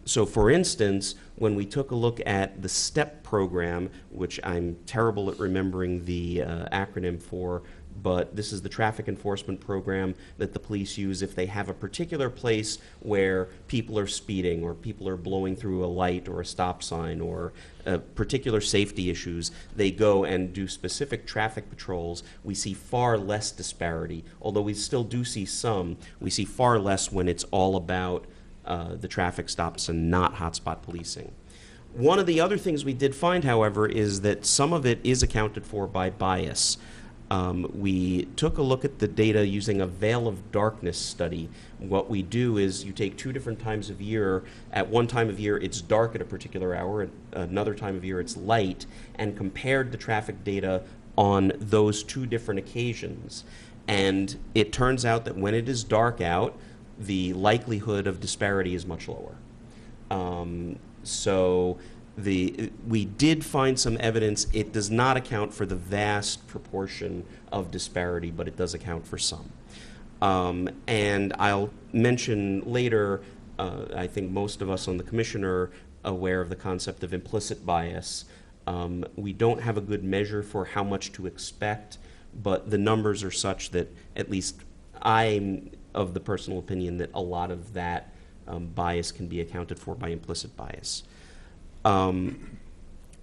Speaker 6: So for instance, when we took a look at the STEP program, which I'm terrible at remembering the acronym for, but this is the traffic enforcement program that the police use if they have a particular place where people are speeding or people are blowing through a light or a stop sign or particular safety issues. They go and do specific traffic patrols. We see far less disparity. Although we still do see some, we see far less when it's all about the traffic stops and not hotspot policing. One of the other things we did find, however, is that some of it is accounted for by bias. We took a look at the data using a veil of darkness study. What we do is you take two different times of year. At one time of year, it's dark at a particular hour. At another time of year, it's light, and compared the traffic data on those two different occasions. And it turns out that when it is dark out, the likelihood of disparity is much lower. We did find some evidence. It does not account for the vast proportion of disparity, but it does account for some. And I'll mention later, I think most of us on the commission are aware of the concept of implicit bias. We don't have a good measure for how much to expect, but the numbers are such that at least I'm of the personal opinion that a lot of that bias can be accounted for by implicit bias.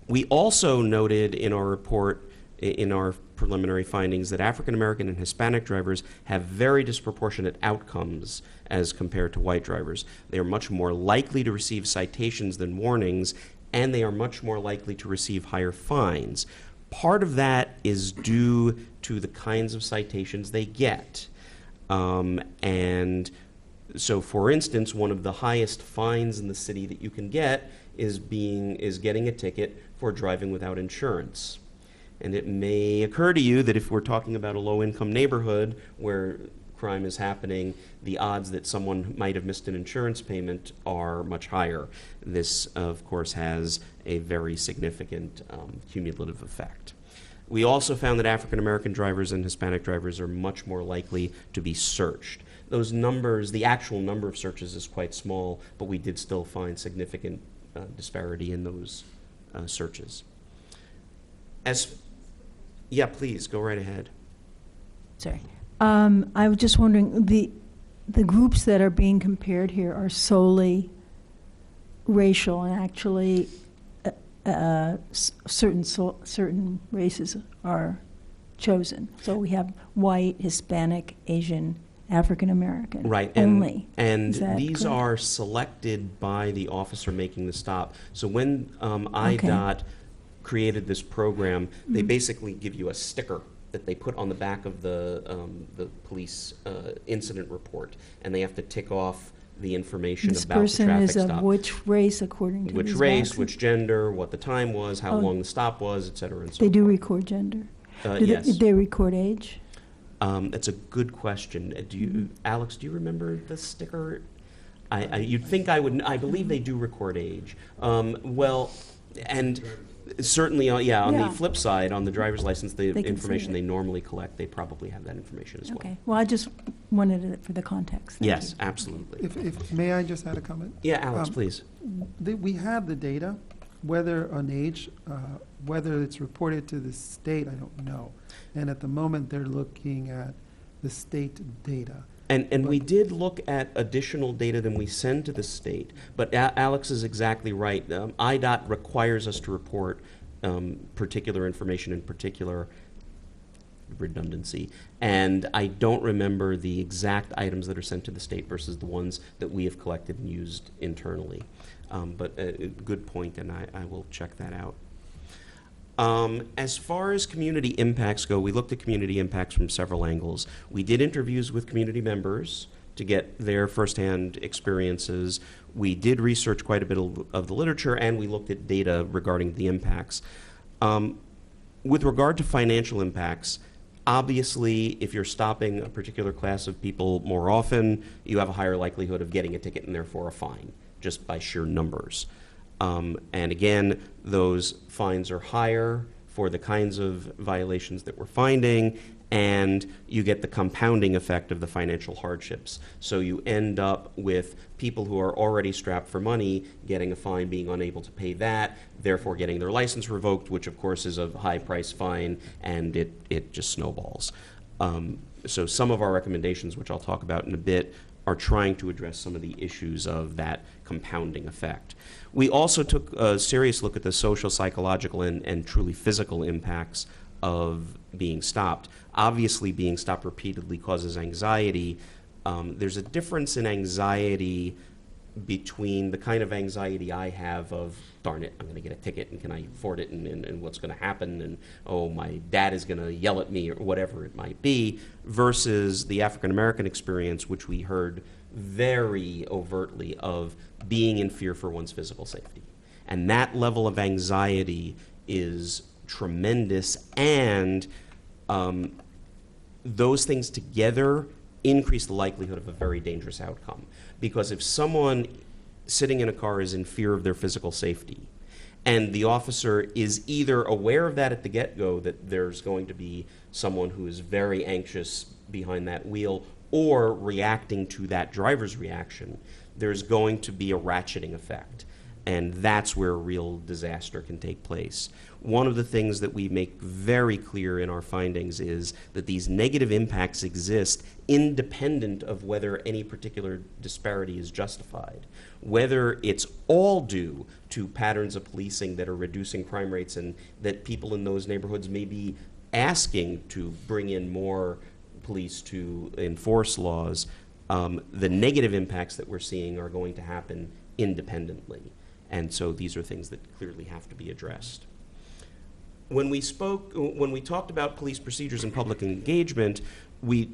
Speaker 6: We also noted in our report in our preliminary findings that African American and Hispanic drivers have very disproportionate outcomes as compared to white drivers. They are much more likely to receive citations than warnings, and they are much more likely to receive higher fines. Part of that is due to the kinds of citations they get. And so, for instance, one of the highest fines in the city that you can get is getting a ticket for driving without insurance. And it may occur to you that if we're talking about a low-income neighborhood where crime is happening, the odds that someone might have missed an insurance payment are much higher. This, of course, has a very significant cumulative effect. We also found that African American drivers and Hispanic drivers are much more likely to be searched. Those numbers, the actual number of searches is quite small, but we did still find significant disparity in those searches. Yeah, please, go right ahead.
Speaker 8: Sorry. I was just wondering, the groups that are being compared here are solely racial, and actually certain races are chosen. So we have white, Hispanic, Asian, African American.
Speaker 6: Right,
Speaker 8: only.
Speaker 6: And
Speaker 8: Is that
Speaker 6: these
Speaker 8: correct?
Speaker 6: are selected by the officer making the stop. So when IDOT created this program, they basically give you a sticker that they put on the back of the police incident report, and they have to tick off the information
Speaker 8: This
Speaker 6: about the
Speaker 8: person
Speaker 6: traffic
Speaker 8: is of
Speaker 6: stop.
Speaker 8: which race, according to
Speaker 6: Which
Speaker 8: these
Speaker 6: race,
Speaker 8: boxes?
Speaker 6: which gender, what the time was, how
Speaker 8: Oh.
Speaker 6: long the stop was, et cetera, and so
Speaker 8: They do
Speaker 6: forth.
Speaker 8: record gender. Do
Speaker 6: Yes.
Speaker 8: they record age?
Speaker 6: That's a good question.
Speaker 8: Mm-hmm.
Speaker 6: Alex, do you remember the sticker? You'd think I would. I believe they do record age. Well, and certainly, on
Speaker 8: Yeah.
Speaker 6: the flip side, on the driver's license, the
Speaker 8: They can see
Speaker 6: information
Speaker 8: it.
Speaker 6: they normally collect, they probably have that information as well.
Speaker 8: Okay. Well, I just wanted it for the context. Thank
Speaker 6: Yes,
Speaker 8: you.
Speaker 6: absolutely.
Speaker 9: If may I just add a comment?
Speaker 6: Yeah, Alex,
Speaker 9: Um,
Speaker 6: please.
Speaker 9: We have the data, whether on age, whether it's reported to the state, I don't know. And at the moment, they're looking at the state data.
Speaker 6: And we did look at additional data than we send to the state, but Alex is exactly right. IDOT requires us to report particular information in particular redundancy. And I don't remember the exact items that are sent to the state versus the ones that we have collected and used internally. But a good point, and I will check that out. As far as community impacts go, we looked at community impacts from several angles. We did interviews with community members to get their firsthand experiences. We did research quite a bit of the literature, and we looked at data regarding the impacts. With regard to financial impacts, obviously, if you're stopping a particular class of people more often, you have a higher likelihood of getting a ticket and therefore a fine, just by sheer numbers. And again, those fines are higher for the kinds of violations that we're finding, and you get the compounding effect of the financial hardships. So you end up with people who are already strapped for money getting a fine, being unable to pay that, therefore getting their license revoked, which of course is a high price fine, and it just snowballs. So some of our recommendations, which I'll talk about in a bit, are trying to address some of the issues of that compounding effect. We also took a serious look at the social, psychological, and truly physical impacts of being stopped. Obviously, being stopped repeatedly causes anxiety. There's a difference in anxiety between the kind of anxiety I have of, darn it, I'm going to get a ticket, and can I afford it, and what's going to happen, and oh, my dad is going to yell at me, or whatever it might be, versus the African American experience, which we heard very overtly of being in fear for one's physical safety. And that level of anxiety is tremendous, and those things together increase the likelihood of a very dangerous outcome. Because if someone sitting in a car is in fear of their physical safety, and the officer is either aware of that at the get-go, that there's going to be someone who is very anxious behind that wheel, or reacting to that driver's reaction, there's going to be a ratcheting effect. and that's where a real disaster can take place. One of the things that we make very clear in our findings is that these negative impacts exist independent of whether any particular disparity is justified. Whether it's all due to patterns of policing that are reducing crime rates and that people in those neighborhoods may be asking to bring in more police to enforce laws, the negative impacts that we're seeing are going to happen independently. And so these are things that clearly have to be addressed. When we talked about police procedures and public engagement, we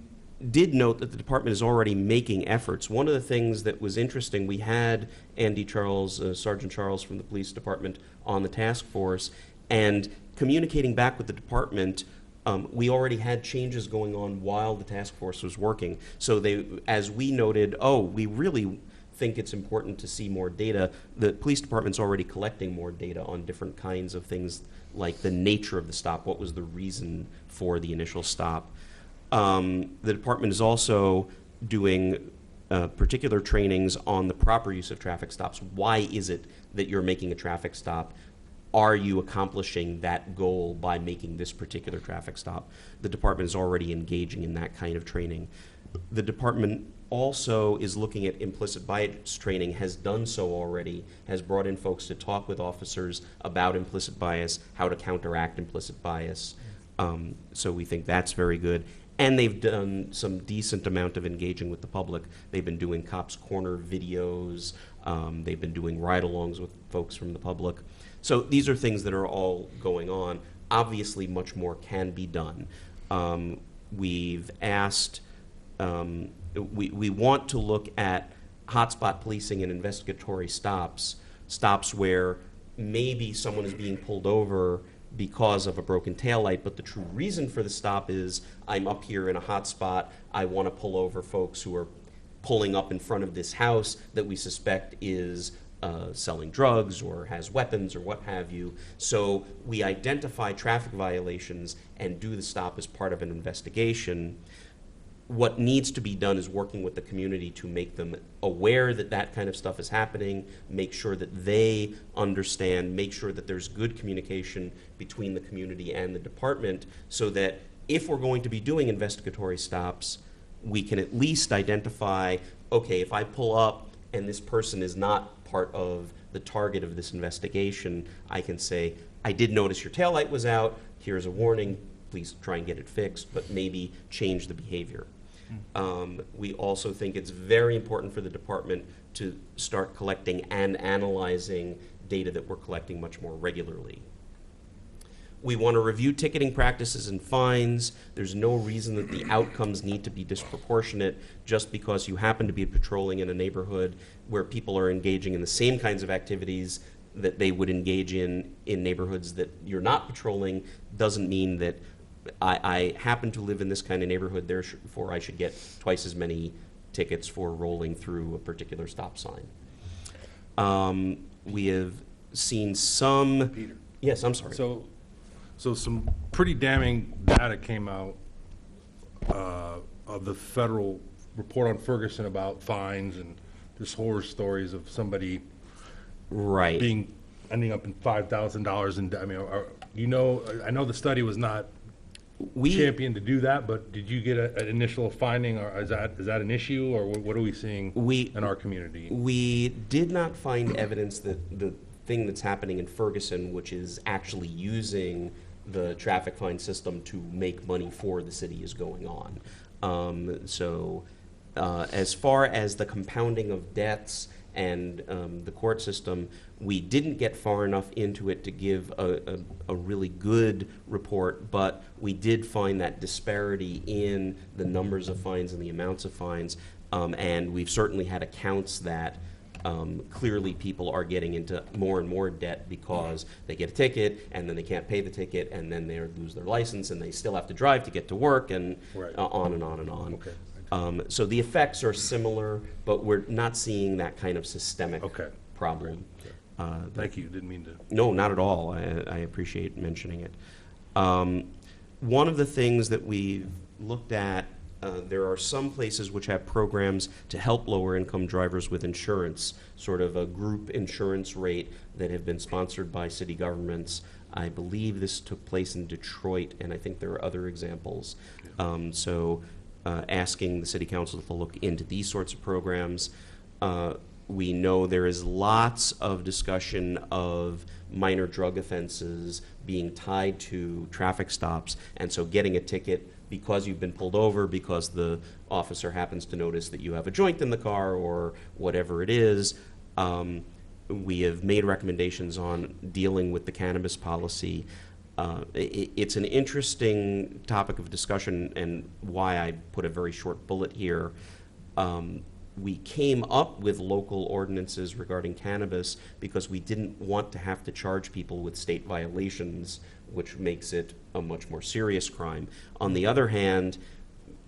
Speaker 6: did note that the department is already making efforts. One of the things that was interesting, we had Andy Charles, Sergeant Charles from the police department on the task force, and communicating back with the department, we already had changes going on while the task force was working. So they, as we noted, we really think it's important to see more data. The police department's already collecting more data on different kinds of things like the nature of the stop, what was the reason for the initial stop. The department is also doing particular trainings on the proper use of traffic stops. Why is it that you're making a traffic stop? Are you accomplishing that goal by making this particular traffic stop? The department is already engaging in that kind of training. The department also is looking at implicit bias training, has done so already, has brought in folks to talk with officers about implicit bias, how to counteract implicit bias. So we think that's very good. And they've done some decent amount of engaging with the public. They've been doing Cops Corner videos. They've been doing ride-alongs with folks from the public. So these are things that are all going on. Obviously, much more can be done. We've asked, we want to look at hotspot policing and investigatory stops where maybe someone is being pulled over because of a broken taillight, but the true reason for the stop is I'm up here in a hotspot, I want to pull over folks who are pulling up in front of this house that we suspect is selling drugs or has weapons or what have you. So we identify traffic violations and do the stop as part of an investigation. What needs to be done is working with the community to make them aware that that kind of stuff is happening, make sure that they understand, make sure that there's good communication between the community and the department so that if we're going to be doing investigatory stops, we can at least identify, okay, if I pull up and this person is not part of the target of this investigation, I can say, I did notice your taillight was out, here's a warning, please try and get it fixed, but maybe change the behavior. We also think it's very important for the department to start collecting and analyzing data that we're collecting much more regularly. We want to review ticketing practices and fines. There's no reason that the outcomes need to be disproportionate just because you happen to be patrolling in a neighborhood where people are engaging in the same kinds of activities that they would engage in neighborhoods that you're not patrolling doesn't mean that I happen to live in this kind of neighborhood, therefore I should get twice as many tickets for rolling through a particular stop sign. We have seen some...
Speaker 1: Peter.
Speaker 6: Yes, I'm sorry.
Speaker 1: So some pretty damning data came out of the federal report on Ferguson about fines and just horror stories of somebody ending up in $5,000 in. I mean, I know the study was not championed to do that, but did you get an initial finding, or is that an issue, or what are we seeing in our community? We
Speaker 6: did not find evidence that the thing that's happening in Ferguson, which is actually using the traffic fine system to make money for the city, is going on. As far as the compounding of debts and the court system, we didn't get far enough into it to give a really good report, but we did find that disparity in the numbers of fines and the amounts of fines, and we've certainly had accounts that clearly people are getting into more and more debt because they get a ticket and then they can't pay the ticket and then they lose their license and they still have to drive to get to work and on and on and on. Okay. So the effects are similar, but we're not seeing that kind of systemic problem. Okay. Thank you. Didn't mean to. No, not at all. I appreciate mentioning it. One of the things that we've looked at There are some places which have programs to help lower-income drivers with insurance, sort of a group insurance rate that have been sponsored by city governments. I believe this took place in Detroit, and I think there are other examples. Asking the city council to look into these sorts of programs. We know there is lots of discussion of minor drug offenses being tied to traffic stops, and so getting a ticket because you've been pulled over, because the officer happens to notice that you have a joint in the car or whatever it is. We have made recommendations on dealing with the cannabis policy. It's an interesting topic of discussion, and why I put a very short bullet here. We came up with local ordinances regarding cannabis because we didn't want to have to charge people with state violations, which makes it a much more serious crime. On the other hand,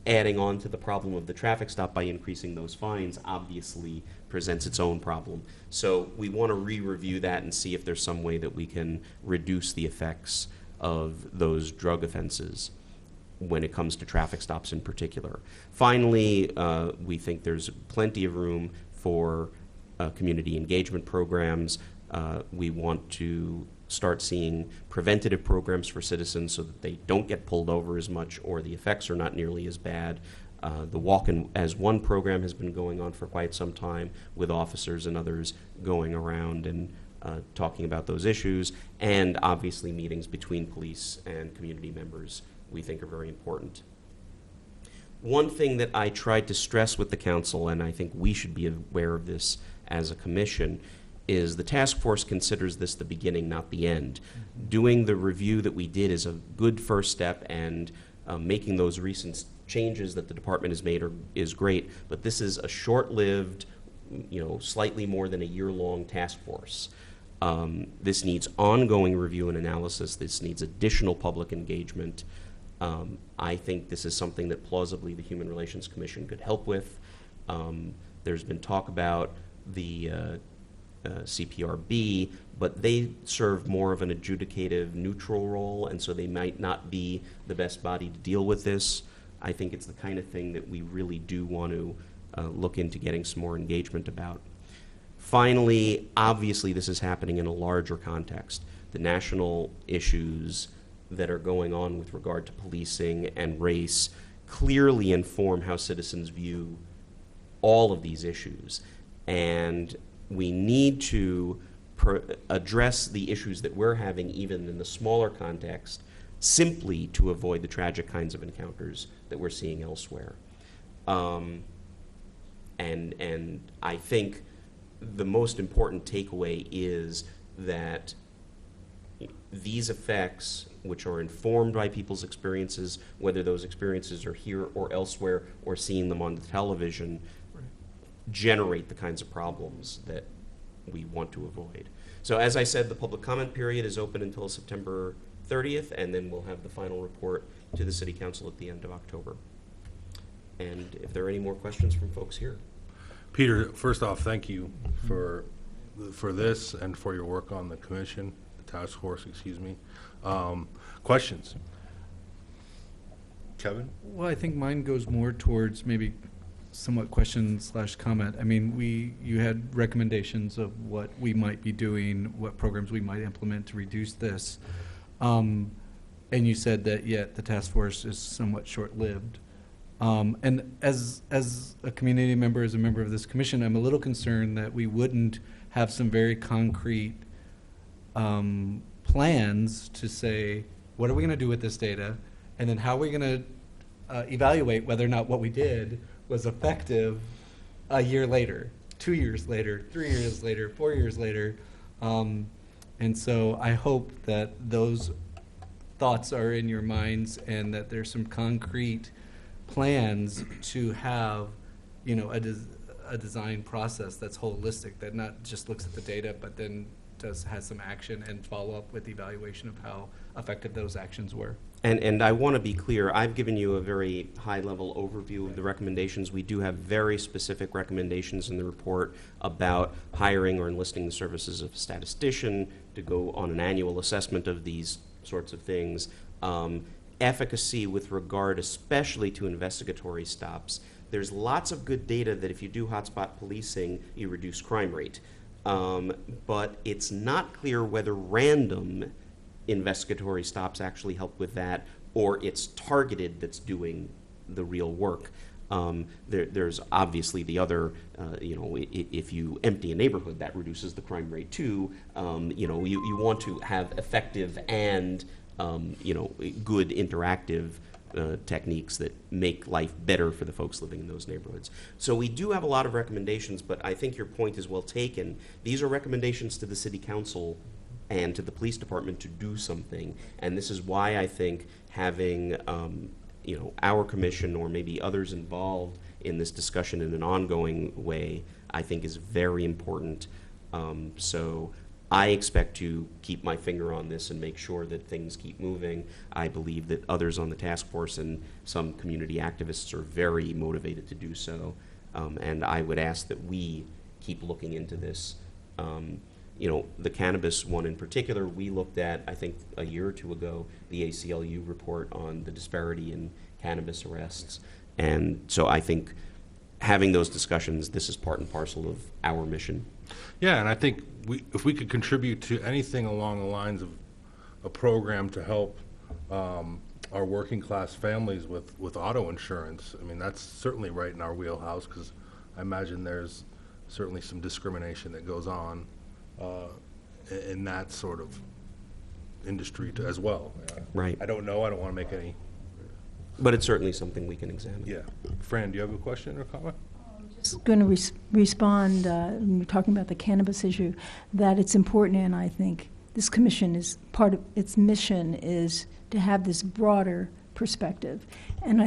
Speaker 6: adding on to the problem of the traffic stop by increasing those fines obviously presents its own problem. So we want to re-review that and see if there's some way that we can reduce the effects of those drug offenses when it comes to traffic stops in particular. Finally, we think there's plenty of room for community engagement programs. We want to start seeing preventative programs for citizens so that they don't get pulled over as much or the effects are not nearly as bad. The Walk as One program has been going on for quite some time with officers and others going around and talking about those issues, and obviously meetings between police and community members we think are very important. One thing that I tried to stress with the council, and I think we should be aware of this as a commission, is the task force considers this the beginning, not the end. Doing the review that we did is a good first step, and making those recent changes that the department has made is great, but this is a short-lived, slightly more than a year-long task force. This needs ongoing review and analysis. This needs additional public engagement. I think this is something that plausibly the Human Relations Commission could help with. There's been talk about the CPRB, but they serve more of an adjudicative, neutral role, and so they might not be the best body to deal with this. I think it's the kind of thing that we really do want to look into getting some more engagement about. Finally, obviously this is happening in a larger context. The national issues that are going on with regard to policing and race clearly inform how citizens view all of these issues. And we need to address the issues that we're having even in the smaller context simply to avoid the tragic kinds of encounters that we're seeing elsewhere. And I think the most important takeaway is that these effects, which are informed by people's experiences, whether those experiences are here or elsewhere or seeing them on the television, generate the kinds of problems that we want to avoid. So as I said, the public comment period is open until September 30th, and then we'll have the final report to the City Council at the end of October. And if there are any more questions from folks here.
Speaker 1: Peter, first off, thank you for this and for your work on the commission, the task force, excuse me. Questions? Kevin?
Speaker 4: Well, I think mine goes more towards maybe somewhat question/comment. I mean, you had recommendations of what we might be doing, what programs we might implement to reduce this. And you said that, yet the task force is somewhat short-lived. And as a community member, as a member of this commission, I'm a little concerned that we wouldn't have some very concrete plans to say, what are we going to do with this data? And then how are we going to evaluate whether or not what we did was effective a year later, 2 years later, 3 years later, 4 years later. And so I hope that those thoughts are in your minds and that there's some concrete plans to have, a design process that's holistic, that not just looks at the data, but then has some action and follow up with evaluation of how effective those actions were.
Speaker 6: And I want to be clear, I've given you a very high-level overview of the recommendations. We do have very specific recommendations in the report about hiring or enlisting the services of a statistician to go on an annual assessment of these sorts of things. efficacy with regard especially to investigatory stops. There's lots of good data that if you do hotspot policing, you reduce crime rate. But it's not clear whether random investigatory stops actually help with that, or it's targeted that's doing the real work. There's obviously the other, if you empty a neighborhood, that reduces the crime rate too. You want to have effective and, good interactive techniques that make life better for the folks living in those neighborhoods. So we do have a lot of recommendations, but I think your point is well taken. These are recommendations to the city council and to the police department to do something, and this is why I think having our commission or maybe others involved in this discussion in an ongoing way, I think is very important. So I expect to keep my finger on this and make sure that things keep moving. I believe that others on the task force and some community activists are very motivated to do so. And I would ask that we keep looking into this. The cannabis one in particular, we looked at, I think, a year or two ago, the ACLU report on the disparity in cannabis arrests. And so I think having those discussions, this is part and parcel of our mission.
Speaker 1: Yeah, and I think if we could contribute to anything along the lines of a program to help our working class families with auto insurance, I mean, that's certainly right in our wheelhouse, because I imagine there's certainly some discrimination that goes on in that sort of industry as well.
Speaker 6: Right.
Speaker 1: I don't know. I don't want to make any.
Speaker 6: But it's certainly something we can examine.
Speaker 1: Yeah. Fran, do you have a question or comment?
Speaker 8: Just going to respond, when we're talking about the cannabis issue, that it's important, and I think this commission is part of its mission is to have this broader perspective. And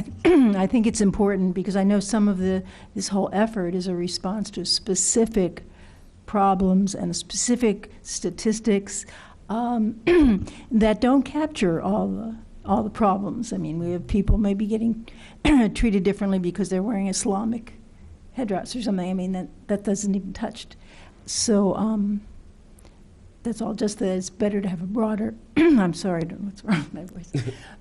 Speaker 8: I think it's important because I know some of this whole effort is a response to specific problems and specific statistics that don't capture all the problems. I mean, we have people maybe getting treated differently because they're wearing Islamic headdress or something. I mean, that doesn't even touched. So that's all. Just that it's better to have a broader. I'm sorry, I don't know what's wrong with my voice.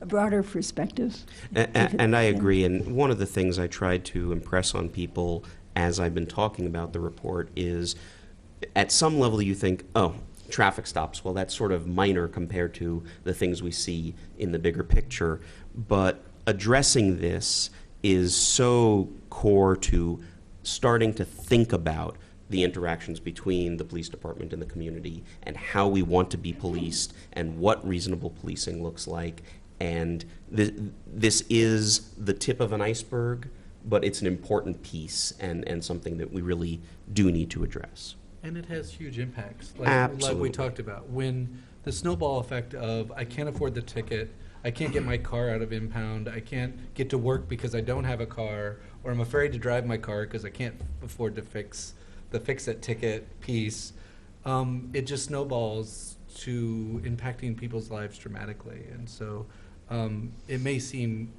Speaker 8: A broader perspective.
Speaker 6: And I agree. And one of the things I tried to impress on people as I've been talking about the report is, at some level, you think, oh, traffic stops. Well, that's sort of minor compared to the things we see in the bigger picture. But addressing this is so core to starting to think about the interactions between the police department and the community and how we want to be policed and what reasonable policing looks like. And this is the tip of an iceberg, but it's an important piece and something that we really do need to address.
Speaker 4: And it has huge impacts.
Speaker 6: Absolutely.
Speaker 4: Like we talked about. When the snowball effect of I can't afford the ticket, I can't get my car out of impound, I can't get to work because I don't have a car, or I'm afraid to drive my car because I can't afford to fix the fix-it ticket piece, it just snowballs to impacting people's lives dramatically. And so it may seem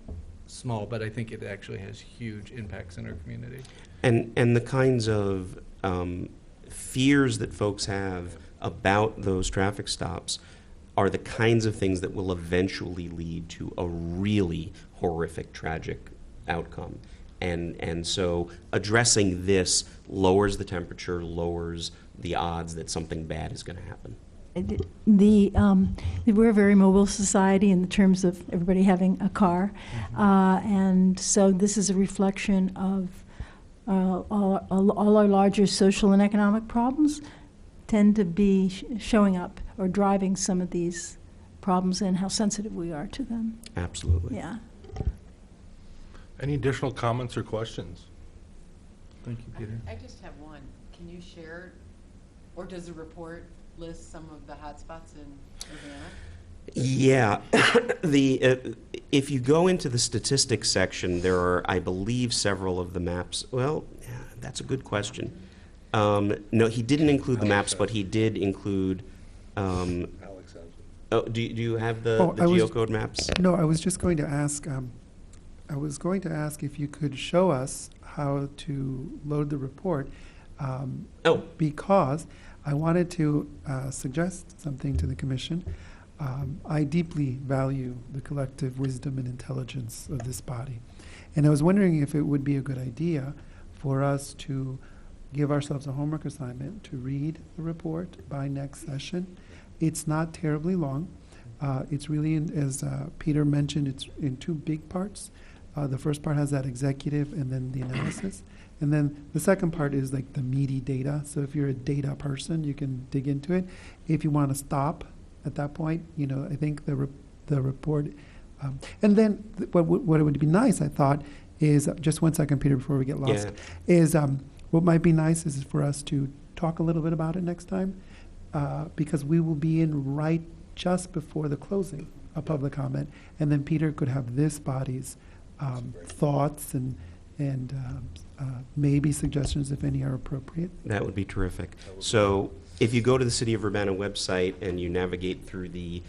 Speaker 4: small, but I think it actually has huge impacts in our community.
Speaker 6: And the kinds of fears that folks have about those traffic stops are the kinds of things that will eventually lead to a really horrific, tragic outcome. And so addressing this lowers the temperature, lowers the odds that something bad is going to happen.
Speaker 8: We're a very mobile society in the terms of everybody having a car, and so this is a reflection of all our larger social and economic problems tend to be showing up or driving some of these problems and how sensitive we are to them.
Speaker 6: Absolutely.
Speaker 8: Yeah.
Speaker 1: Any additional comments or questions?
Speaker 4: Thank you, Peter.
Speaker 3: I just have one. Can you share, or does the report list some of the hotspots in Urbana?
Speaker 6: Yeah. If you go into the statistics section, there are, I believe, several of the maps. Well, yeah, that's a good question. No, he didn't include the maps, but he did include.
Speaker 1: Alex has it.
Speaker 6: Oh, do you have the
Speaker 9: Oh,
Speaker 6: geocode maps?
Speaker 9: No, I was just going to ask. I was going to ask if you could show us how to load the report, because I wanted to suggest something to the commission. I deeply value the collective wisdom and intelligence of this body. And I was wondering if it would be a good idea for us to give ourselves a homework assignment to read the report by next session. It's not terribly long. It's really, as Peter mentioned, it's in two big parts. The first part has that executive and then the analysis. And then the second part is like the meaty data. So if you're a data person, you can dig into it. If you want to stop at that point, I think the report. And then what would be nice, I thought, is, just one second, Peter, before we get lost, is what might be nice is for us to talk a little bit about it next time, because we will be in right just before the closing of public comment, and then Peter could have this body's thoughts and maybe suggestions, if any are appropriate.
Speaker 6: That would be terrific. So if you go to the City of Urbana website and you navigate through the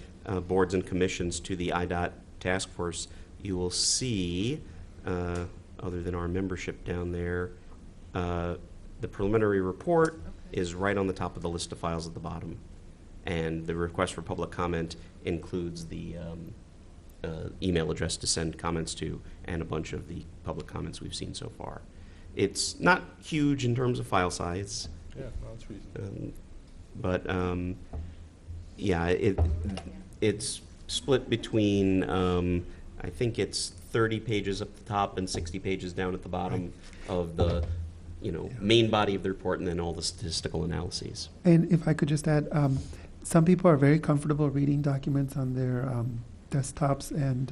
Speaker 6: boards and commissions to the IDOT task force, you will see, other than our membership down there, the preliminary report is right on the top of the list of files at the bottom. And the request for public comment includes the email address to send comments to and a bunch of the public comments we've seen so far. It's not huge in terms of file size.
Speaker 1: Yeah, no, that's reasonable.
Speaker 6: But it's split between, I think it's 30 pages up the top and 60 pages down at the bottom of the main body of the report, and then all the statistical analyses.
Speaker 9: And if I could just add, some people are very comfortable reading documents on their desktops and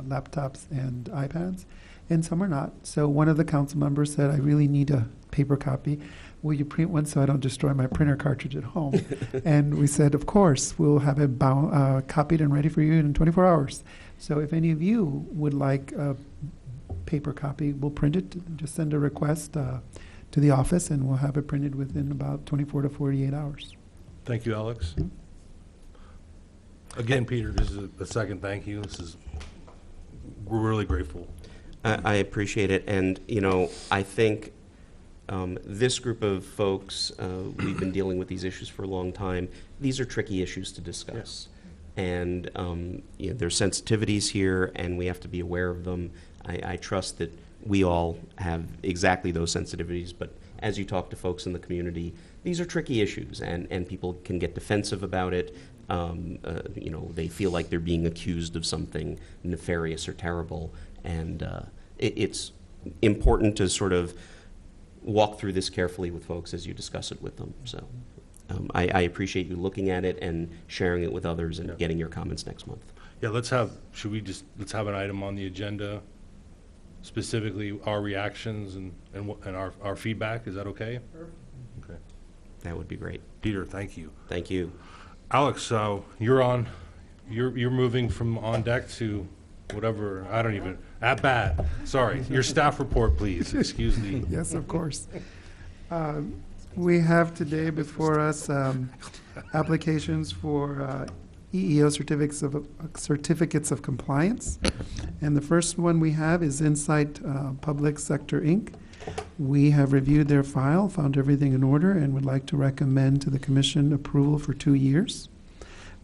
Speaker 9: laptops and iPads, and some are not. So one of the council members said, I really need a paper copy. Will you print one so I don't destroy my printer cartridge at home? And we said, of course, we'll have it copied and ready for you in 24 hours. So if any of you would like a paper copy, we'll print it. Just send a request to the office, and we'll have it printed within about 24 to 48 hours.
Speaker 1: Thank you, Alex. Again, Peter, this is a second thank you. We're really grateful.
Speaker 6: I appreciate it, and I think this group of folks, we've been dealing with these issues for a long time. These are tricky issues to discuss, and there's sensitivities here, and we have to be aware of them. I trust that we all have exactly those sensitivities, but as you talk to folks in the community, these are tricky issues, and people can get defensive about it. They feel like they're being accused of something nefarious or terrible, and it's important to sort of walk through this carefully with folks as you discuss it with them. So I appreciate you looking at it and sharing it with others and getting your comments next month.
Speaker 1: Yeah, let's have an item on the agenda, specifically our reactions and our feedback. Is that okay? Perfect. Okay.
Speaker 6: That would be great.
Speaker 1: Peter, thank you.
Speaker 6: Thank you.
Speaker 1: Alex, you're moving from on deck to whatever, at bat. Sorry, your staff report, please. Excuse me.
Speaker 9: Yes, of course. We have today before us applications for EEO certificates of compliance. And the first one we have is Insight Public Sector, Inc. We have reviewed their file, found everything in order, and would like to recommend to the Commission approval for 2 years.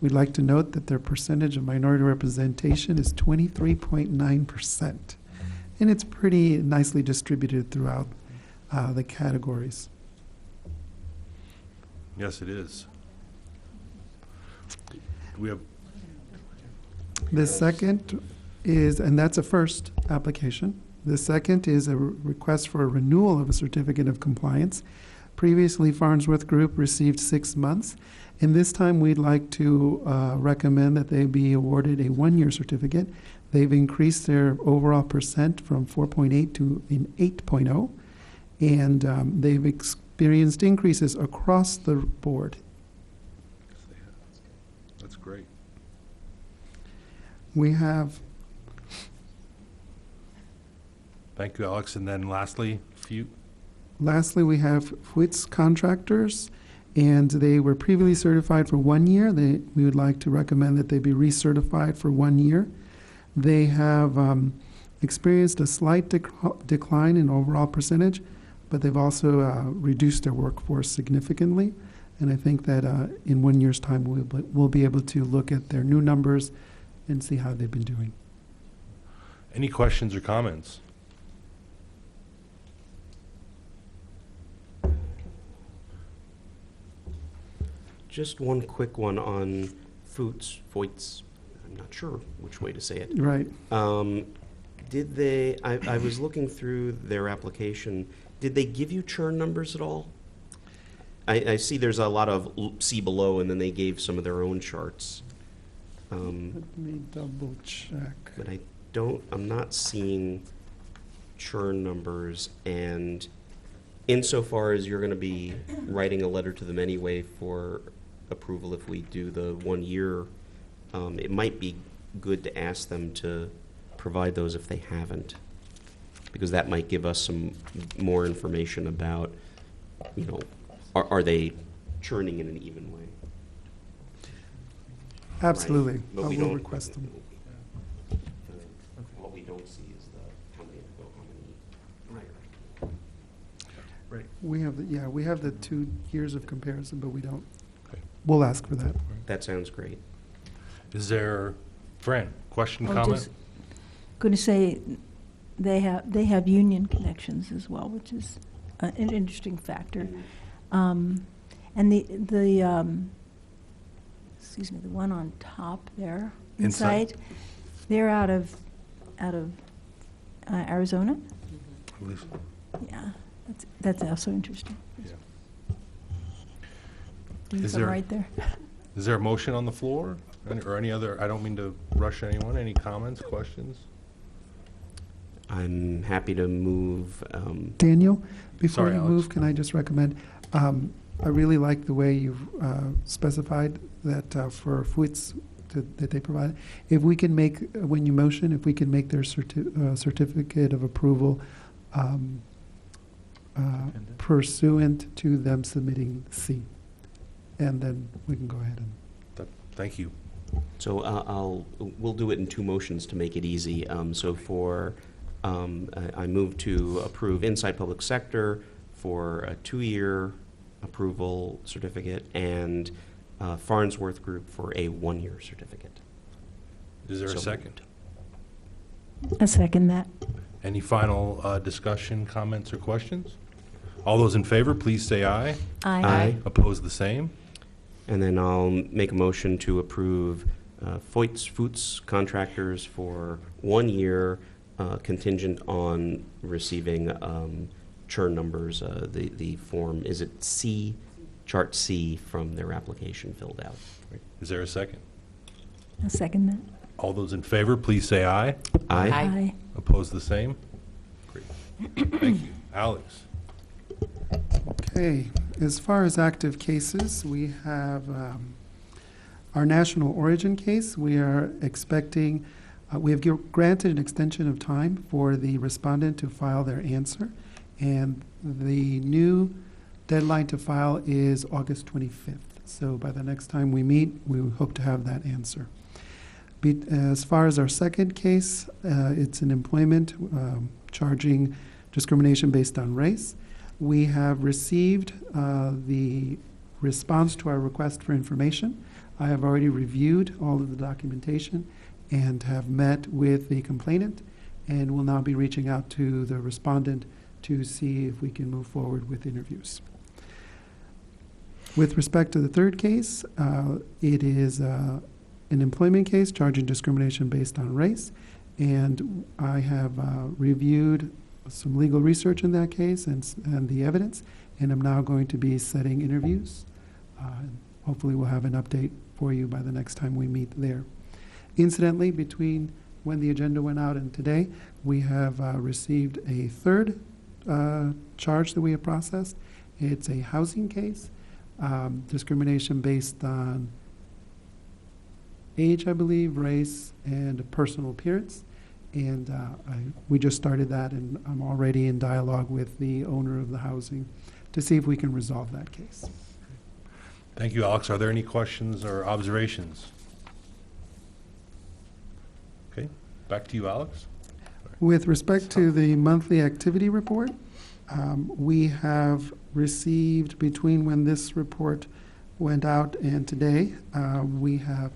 Speaker 9: We'd like to note that their percentage of minority representation is 23.9%, and it's pretty nicely distributed throughout the categories.
Speaker 1: Yes, it is. We have.
Speaker 9: The second is, and that's a first application. The second is a request for a renewal of a certificate of compliance. Previously, Farnsworth Group received 6 months, and this time we'd like to recommend that they be awarded a 1-year certificate. They've increased their overall percent from 4.8 to an 8.0, and they've experienced increases across the board.
Speaker 1: That's great.
Speaker 9: We have.
Speaker 1: Thank you, Alex. And then lastly,
Speaker 9: Lastly, we have Fwitz Contractors, and they were previously certified for 1 year. We would like to recommend that they be recertified for 1 year. They have experienced a slight decline in overall percentage, but they've also reduced their workforce significantly. And I think that in 1 year's time, we'll be able to look at their new numbers and see how they've been doing.
Speaker 1: Any questions or comments?
Speaker 6: Just one quick one on Foyts. I'm not sure which way to say it.
Speaker 9: Right.
Speaker 6: Did they, I was looking through their application, did they give you churn numbers at all? I see there's a lot of see below, and then they gave some of their own charts.
Speaker 9: Let me double check.
Speaker 6: But I'm not seeing churn numbers, and insofar as you're going to be writing a letter to them anyway for approval if we do the 1 year, it might be good to ask them to provide those if they haven't, because that might give us some more information about, are they churning in an even way?
Speaker 9: Absolutely.
Speaker 6: Right. But
Speaker 9: I
Speaker 6: we
Speaker 9: will
Speaker 6: don't
Speaker 9: request them.
Speaker 6: What we don't see is how many higher.
Speaker 4: Right.
Speaker 9: We have the 2 years of comparison, but we don't.
Speaker 1: Okay.
Speaker 9: We'll ask for that.
Speaker 6: That sounds great.
Speaker 1: Is there, Fran, question,
Speaker 8: I was
Speaker 1: comment?
Speaker 8: just going to say they have union connections as well, which is an interesting factor. And the excuse me, the one on top there,
Speaker 1: Insight.
Speaker 8: they're out of Arizona.
Speaker 1: I believe so.
Speaker 8: Yeah, that's also interesting.
Speaker 1: Yeah.
Speaker 8: Doing
Speaker 1: Is
Speaker 8: some
Speaker 1: there-
Speaker 8: right there.
Speaker 1: Is there a motion on the floor? Or any other, I don't mean to rush anyone, any comments, questions?
Speaker 6: I'm happy to move.
Speaker 9: Daniel, before
Speaker 1: Sorry,
Speaker 9: you
Speaker 1: Alex.
Speaker 9: move, can I just recommend, I really like the way you've specified that for FWITS that they provide. If we can make, when you motion, if we can make their certificate of approval pursuant to them submitting C, and then we can go ahead and.
Speaker 1: Thank you.
Speaker 6: So we'll do it in 2 motions to make it easy. So I move to approve Inside Public Sector for a 2-year approval certificate, and Farnsworth Group for a 1-year certificate.
Speaker 1: Is there a
Speaker 6: So
Speaker 1: second?
Speaker 8: I second that.
Speaker 1: Any final discussion, comments, or questions? All those in favor, please say aye.
Speaker 6: Aye.
Speaker 1: Opposed, the same.
Speaker 6: And then I'll make a motion to approve Foyts Contractors for 1 year, contingent on receiving churn numbers. The form, is it C, chart C from their application filled out?
Speaker 1: Is there a second?
Speaker 8: I second that.
Speaker 1: All those in favor, please say aye.
Speaker 6: Aye.
Speaker 3: Aye.
Speaker 1: Opposed, the same. Great. Thank you. Alex?
Speaker 9: Okay, as far as active cases, we have our national origin case. We are expecting, we have granted an extension of time for the respondent to file their answer, and the new deadline to file is August 25th. So by the next time we meet, we hope to have that answer. As far as our second case, it's an employment charging discrimination based on race. We have received the response to our request for information. I have already reviewed all of the documentation and have met with the complainant, and will now be reaching out to the respondent to see if we can move forward with interviews. With respect to the third case, it is an employment case charging discrimination based on race, and I have reviewed some legal research in that case and the evidence, and I'm now going to be setting interviews. Hopefully we'll have an update for you by the next time we meet there. Incidentally, between when the agenda went out and today, we have received a third charge that we have processed. It's a housing case, discrimination based on age, I believe, race, and personal appearance. And we just started that, and I'm already in dialogue with the owner of the housing to see if we can resolve that case.
Speaker 1: Thank you, Alex. Are there any questions or observations? Okay, back to you, Alex.
Speaker 9: With respect to the monthly activity report, we have received, between when this report went out, and today we have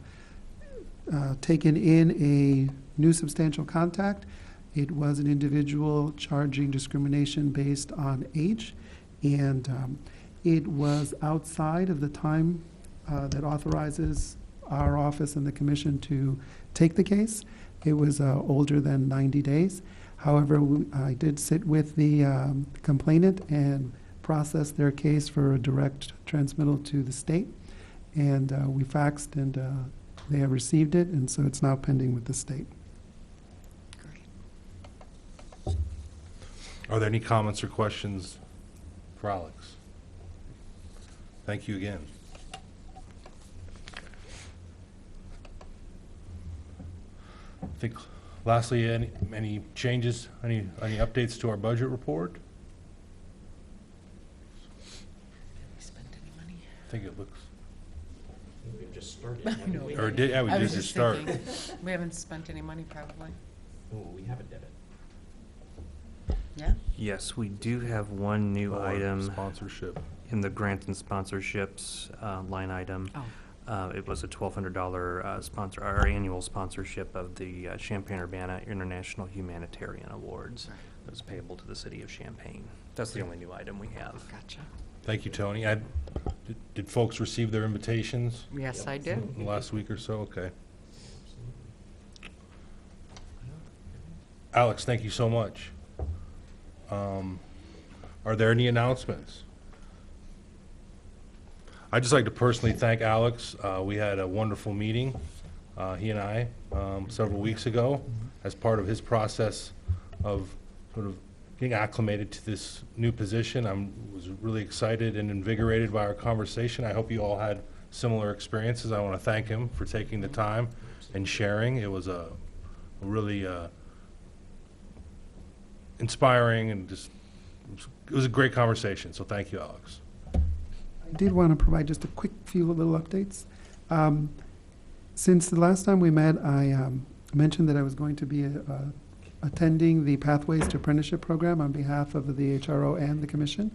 Speaker 9: taken in a new substantial contact. It was an individual charging discrimination based on age, and it was outside of the time that authorizes our office and the commission to take the case. It was older than 90 days. However, I did sit with the complainant and process their case for a direct transmittal to the state, and we faxed, and they have received it, and so it's now pending with the state.
Speaker 1: Are there any comments or questions for Alex? Thank you again. I think, lastly, any changes, any updates to our budget report?
Speaker 3: We spent any money?
Speaker 1: I think it looks,
Speaker 6: We've just started.
Speaker 3: No.
Speaker 1: or did, yeah, we
Speaker 3: I
Speaker 1: did
Speaker 3: was
Speaker 1: just
Speaker 3: just
Speaker 1: start.
Speaker 3: thinking, we haven't spent any money probably.
Speaker 6: Oh, we haven't did it.
Speaker 3: Yeah?
Speaker 2: Yes, we do have one new
Speaker 1: Or
Speaker 2: item
Speaker 1: Sponsorship.
Speaker 2: in the grant and sponsorships line item.
Speaker 3: Oh.
Speaker 2: It was a $1,200 sponsor, our annual sponsorship of the Champaign-Urbana International Humanitarian Awards. That was payable to the city of Champaign. That's the only new item we have.
Speaker 3: Gotcha.
Speaker 1: Thank you, Tony. Did folks receive their invitations
Speaker 3: Yes, I did.
Speaker 1: in the last week or so? Okay. Alex, thank you so much. Are there any announcements? I'd just like to personally thank Alex. We had a wonderful meeting, he and I, several weeks ago, as part of his process of sort of getting acclimated to this new position. I was really excited and invigorated by our conversation. I hope you all had similar experiences. I want to thank him for taking the time and sharing. It was a really inspiring and just, it was a great conversation. So thank you, Alex.
Speaker 9: I did want to provide just a quick few little updates. Since the last time we met, I mentioned that I was going to be attending the Pathways to Apprenticeship program on behalf of the HRO and the Commission.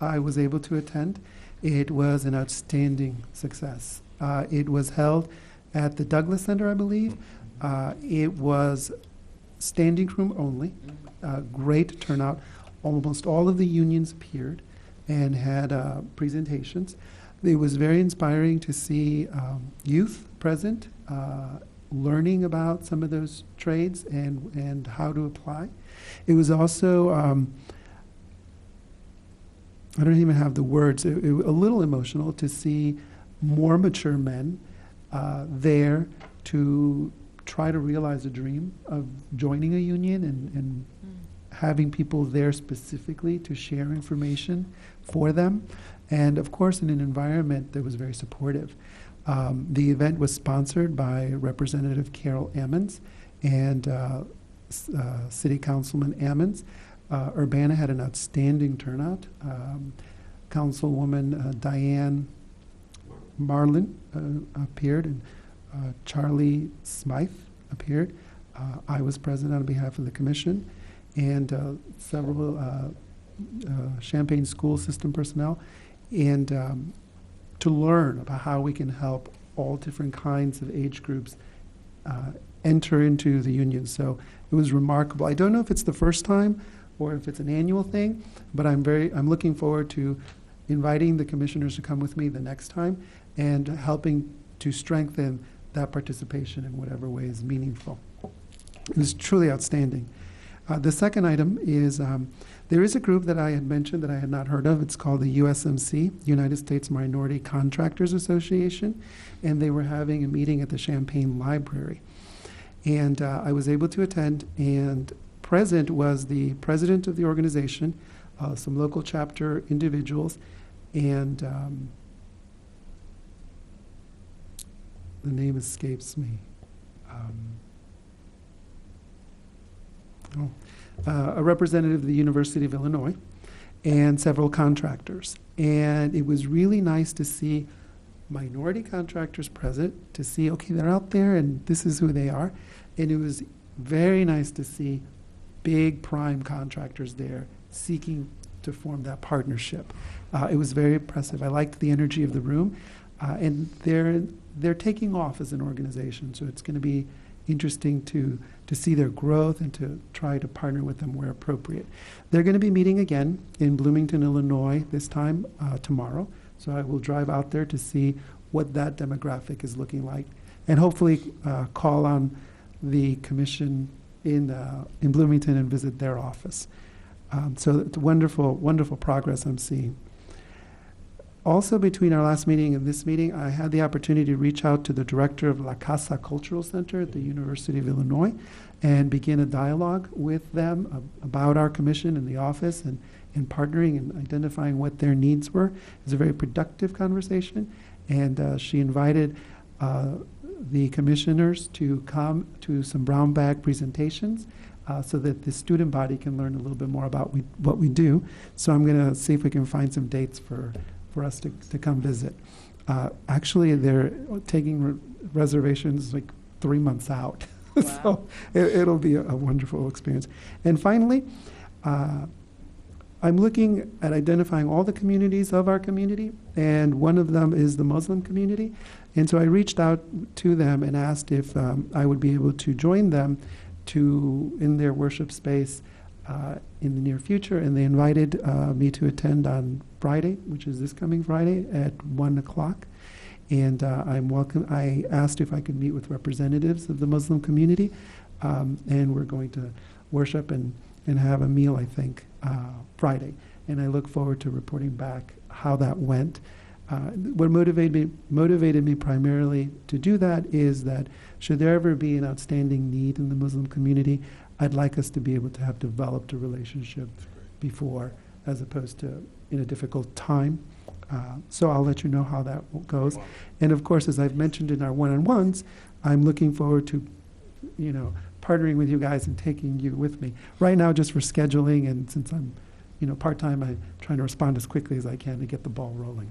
Speaker 9: I was able to attend. It was an outstanding success. It was held at the Douglas Center, I believe. It was standing room only, great turnout. Almost all of the unions appeared and had presentations. It was very inspiring to see youth present, learning about some of those trades and how to apply. It was also, I don't even have the words, it a little emotional to see more mature men there to try to realize a dream of joining a union and having people there specifically to share information for them. And of course, in an environment that was very supportive. The event was sponsored by Representative Carol Ammons and City Councilman Ammons. Urbana had an outstanding turnout. Councilwoman Diane Marlin appeared, and Charlie Smythe appeared. I was present on behalf of the commission, and several Champaign school system personnel, and to learn about how we can help all different kinds of age groups enter into the union. So it was remarkable. I don't know if it's the first time or if it's an annual thing, but I'm looking forward to inviting the commissioners to come with me the next time and helping to strengthen that participation in whatever way is meaningful. It was truly outstanding. The second item is there is a group that I had mentioned that I had not heard of. It's called the USMC, United States Minority Contractors Association, and they were having a meeting at the Champaign Library. And I was able to attend, and present was the president of the organization, some local chapter individuals, and the name escapes me. A representative of the University of Illinois, and several contractors. And it was really nice to see minority contractors present, to see, okay, they're out there and this is who they are. And it was very nice to see big prime contractors there seeking to form that partnership. It was very impressive. I liked the energy of the room. And they're taking off as an organization, so it's going to be interesting to see their growth and to try to partner with them where appropriate. They're going to be meeting again in Bloomington, Illinois, this time tomorrow. So I will drive out there to see what that demographic is looking like, and hopefully call on the commission in Bloomington and visit their office. So it's wonderful, wonderful progress I'm seeing. Also, between our last meeting and this meeting, I had the opportunity to reach out to the director of La Casa Cultural Center at the University of Illinois and begin a dialogue with them about our commission and the office and partnering and identifying what their needs were. It was a very productive conversation, and she invited the commissioners to come to some brown bag presentations so that the student body can learn a little bit more about what we do. So I'm going to see if we can find some dates for us to come visit. Actually, they're taking reservations like 3 months out.
Speaker 3: Wow.
Speaker 9: So it'll be a wonderful experience. And finally, I'm looking at identifying all the communities of our community, and one of them is the Muslim community. And so I reached out to them and asked if I would be able to join them in their worship space in the near future, and they invited me to attend on Friday, which is this coming Friday at 1 o'clock. And I asked if I could meet with representatives of the Muslim community, and we're going to worship and have a meal, I think, Friday. And I look forward to reporting back how that went. What motivated me primarily to do that is that should there ever be an outstanding need in the Muslim community, I'd like us to be able to have developed a relationship before, as opposed to in a difficult time. So I'll let you know how that goes. And of course, as I've mentioned in our one-on-ones, I'm looking forward to, partnering with you guys and taking you with me. Right now, just for scheduling, and since I'm, part-time, I'm trying to respond as quickly as I can to get the ball rolling.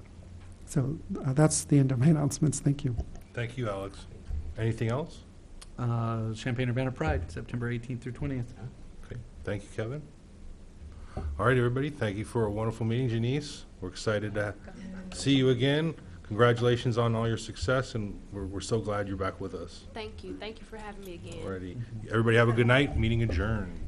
Speaker 9: So that's the end of my announcements. Thank you.
Speaker 1: Thank you, Alex. Anything else?
Speaker 4: Champaign-Urbana Pride, September 18th through 20th.
Speaker 1: Okay. Thank you, Kevin. All right, everybody. Thank you for a wonderful meeting, Janice. We're excited to see you again. Congratulations on all your success, and we're so glad you're back with us.
Speaker 5: Thank you. Thank you for having me again.
Speaker 1: Alrighty. Everybody have a good night. Meeting adjourned.